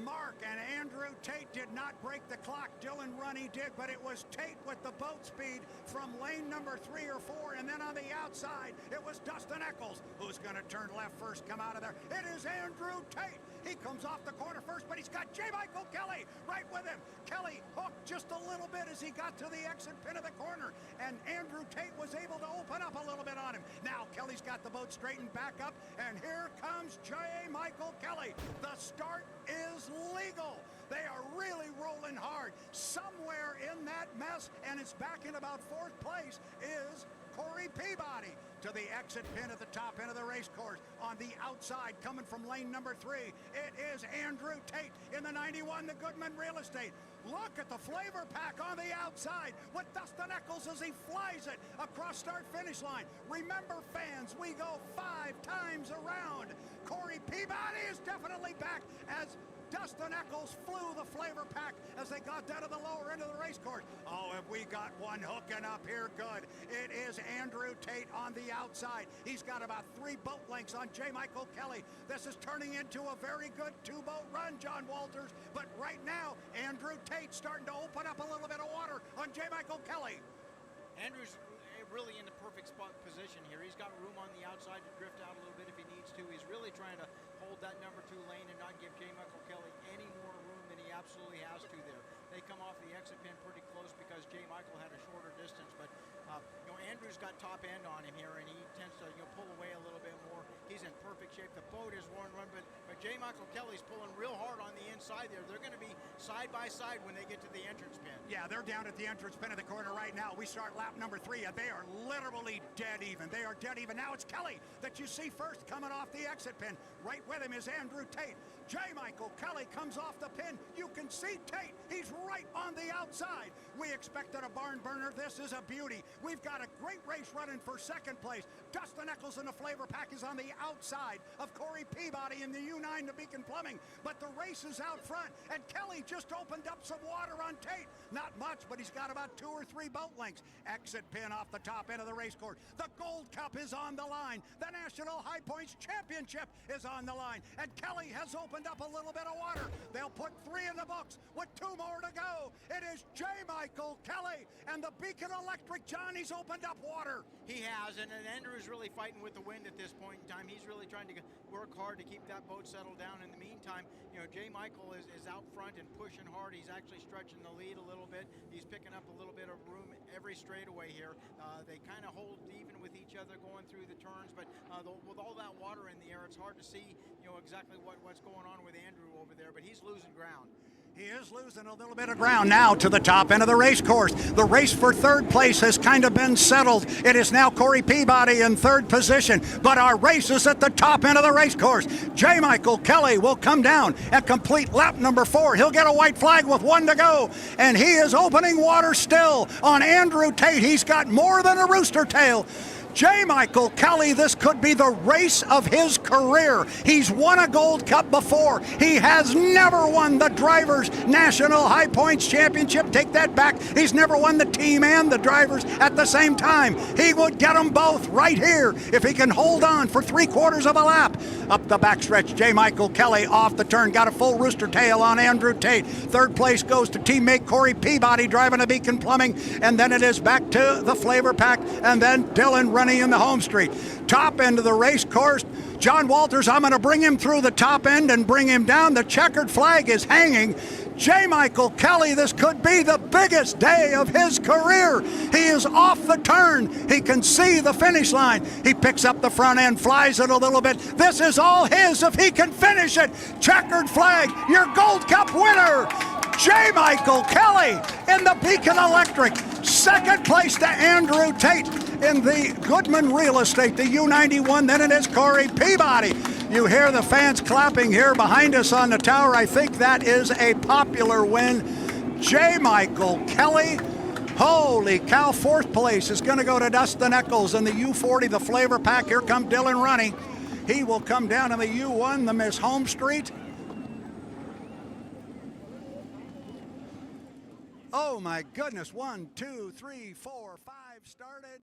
Speaker 3: Mark and Andrew Tate did not break the clock. Dylan Runny did, but it was Tate with the boat speed from lane number 3 or 4, and then on the outside it was Dustin Eccles who's going to turn left first, come out of there. It is Andrew Tate. He comes off the corner first, but he's got J. Michael Kelly right with him. Kelly hooked just a little bit as he got to the exit pin of the corner, and Andrew Tate was able to open up a little bit on him. Now Kelly's got the boat straightened back up, and here comes J. Michael Kelly. The start is legal. They are really rolling hard. Somewhere in that mess, and it's back in about 4th place, is Corey Peabody to the exit pin at the top end of the race course. On the outside, coming from lane number 3, it is Andrew Tate in the 91, the Goodman Real Estate. Look at the flavor pack on the outside with Dustin Eccles as he flies it across start-finish line. Remember, fans, we go 5 times around. Corey Peabody is definitely back as Dustin Eccles flew the flavor pack as they got down to the lower end of the race course. Oh, have we got one hooking up here? Good. It is Andrew Tate on the outside. He's got about 3 boat lengths on J. Michael Kelly. This is turning into a very good 2-boat run, John Walters. But right now, Andrew Tate starting to open up a little bit of water on J. Michael Kelly.
Speaker 4: Andrew's really in the perfect spot position here. He's got room on the outside to drift out a little bit if he needs to. He's really trying to hold that number 2 lane and not give J. Michael Kelly any more room than he absolutely has to there. They come off the exit pin pretty close because J. Michael had a shorter distance, but Andrew's got top end on him here, and he tends to pull away a little bit more. He's in perfect shape. The boat is one run, but J. Michael Kelly's pulling real hard on the inside. inside there. They're going to be side by side when they get to the entrance pin.
Speaker 3: Yeah, they're down at the entrance pin of the corner right now. We start lap number 3, and they are literally dead even. They are dead even. Now it's Kelly that you see first coming off the exit pin. Right with him is Andrew Tate. J. Michael Kelly comes off the pin. You can see Tate. He's right on the outside. We expected a barn burner. This is a beauty. We've got a great race running for second place. Dustin Eccles in the Flavor Pack is on the outside of Corey Peabody in the U9 to Beacon Plumbing. But the race is out front, and Kelly just opened up some water on Tate. Not much, but he's got about 2 or 3 boat lengths. Exit pin off the top end of the race course. The Gold Cup is on the line. The National High Points Championship is on the line. And Kelly has opened up a little bit of water. They'll put 3 in the books with 2 more to go. It is J. Michael Kelly and the Beacon Electric. Johnny's opened up water.
Speaker 4: He has, and Andrew's really fighting with the wind at this point in time. He's really trying to work hard to keep that boat settled down. In the meantime, J. Michael is out front and pushing hard. He's actually stretching the lead a little bit. He's picking up a little bit of room every straightaway here. They kind of hold even with each other going through the turns, but with all that water in the air, it's hard to see exactly what's going on with Andrew over there, but he's losing ground.
Speaker 3: He is losing a little bit of ground now to the top end of the race course. The race for third place has kind of been settled. It is now Corey Peabody in third position, but our race is at the top end of the race course. J. Michael Kelly will come down and complete lap number 4. He'll get a white flag with 1 to go, and he is opening water still on Andrew Tate. He's got more than a rooster tail. J. Michael Kelly, this could be the race of his career. He's won a Gold Cup before. He has never won the Drivers' National High Points Championship. Take that back. He's never won the team and the drivers at the same time. He would get them both right here if he can hold on for 3/4 of a lap. Up the backstretch, J. Michael Kelly off the turn. Got a full rooster tail on Andrew Tate. Third place goes to teammate Corey Peabody driving a Beacon Plumbing. And then it is back to the Flavor Pack. And then Dylan Runny in the home street. Top end of the race course, John Walters, I'm going to bring him through the top end and bring him down. The checkered flag is hanging. J. Michael Kelly, this could be the biggest day of his career. He is off the turn. He can see the finish line. He picks up the front end, flies it a little bit. This is all his if he can finish it. Checkered flag, your Gold Cup winner, J. Michael Kelly in the Beacon Electric. Second place to Andrew Tate in the Goodman Real Estate, the U91. Then it is Corey Peabody. You hear the fans clapping here behind us on the tower. I think that is a popular win. J. Michael Kelly. Holy cow, 4th place is going to go to Dustin Eccles in the U40, the Flavor Pack. Here comes Dylan Runny. He will come down in the U1, the Miss Home Street. Oh my goodness, 1, 2, 3, 4, 5 started.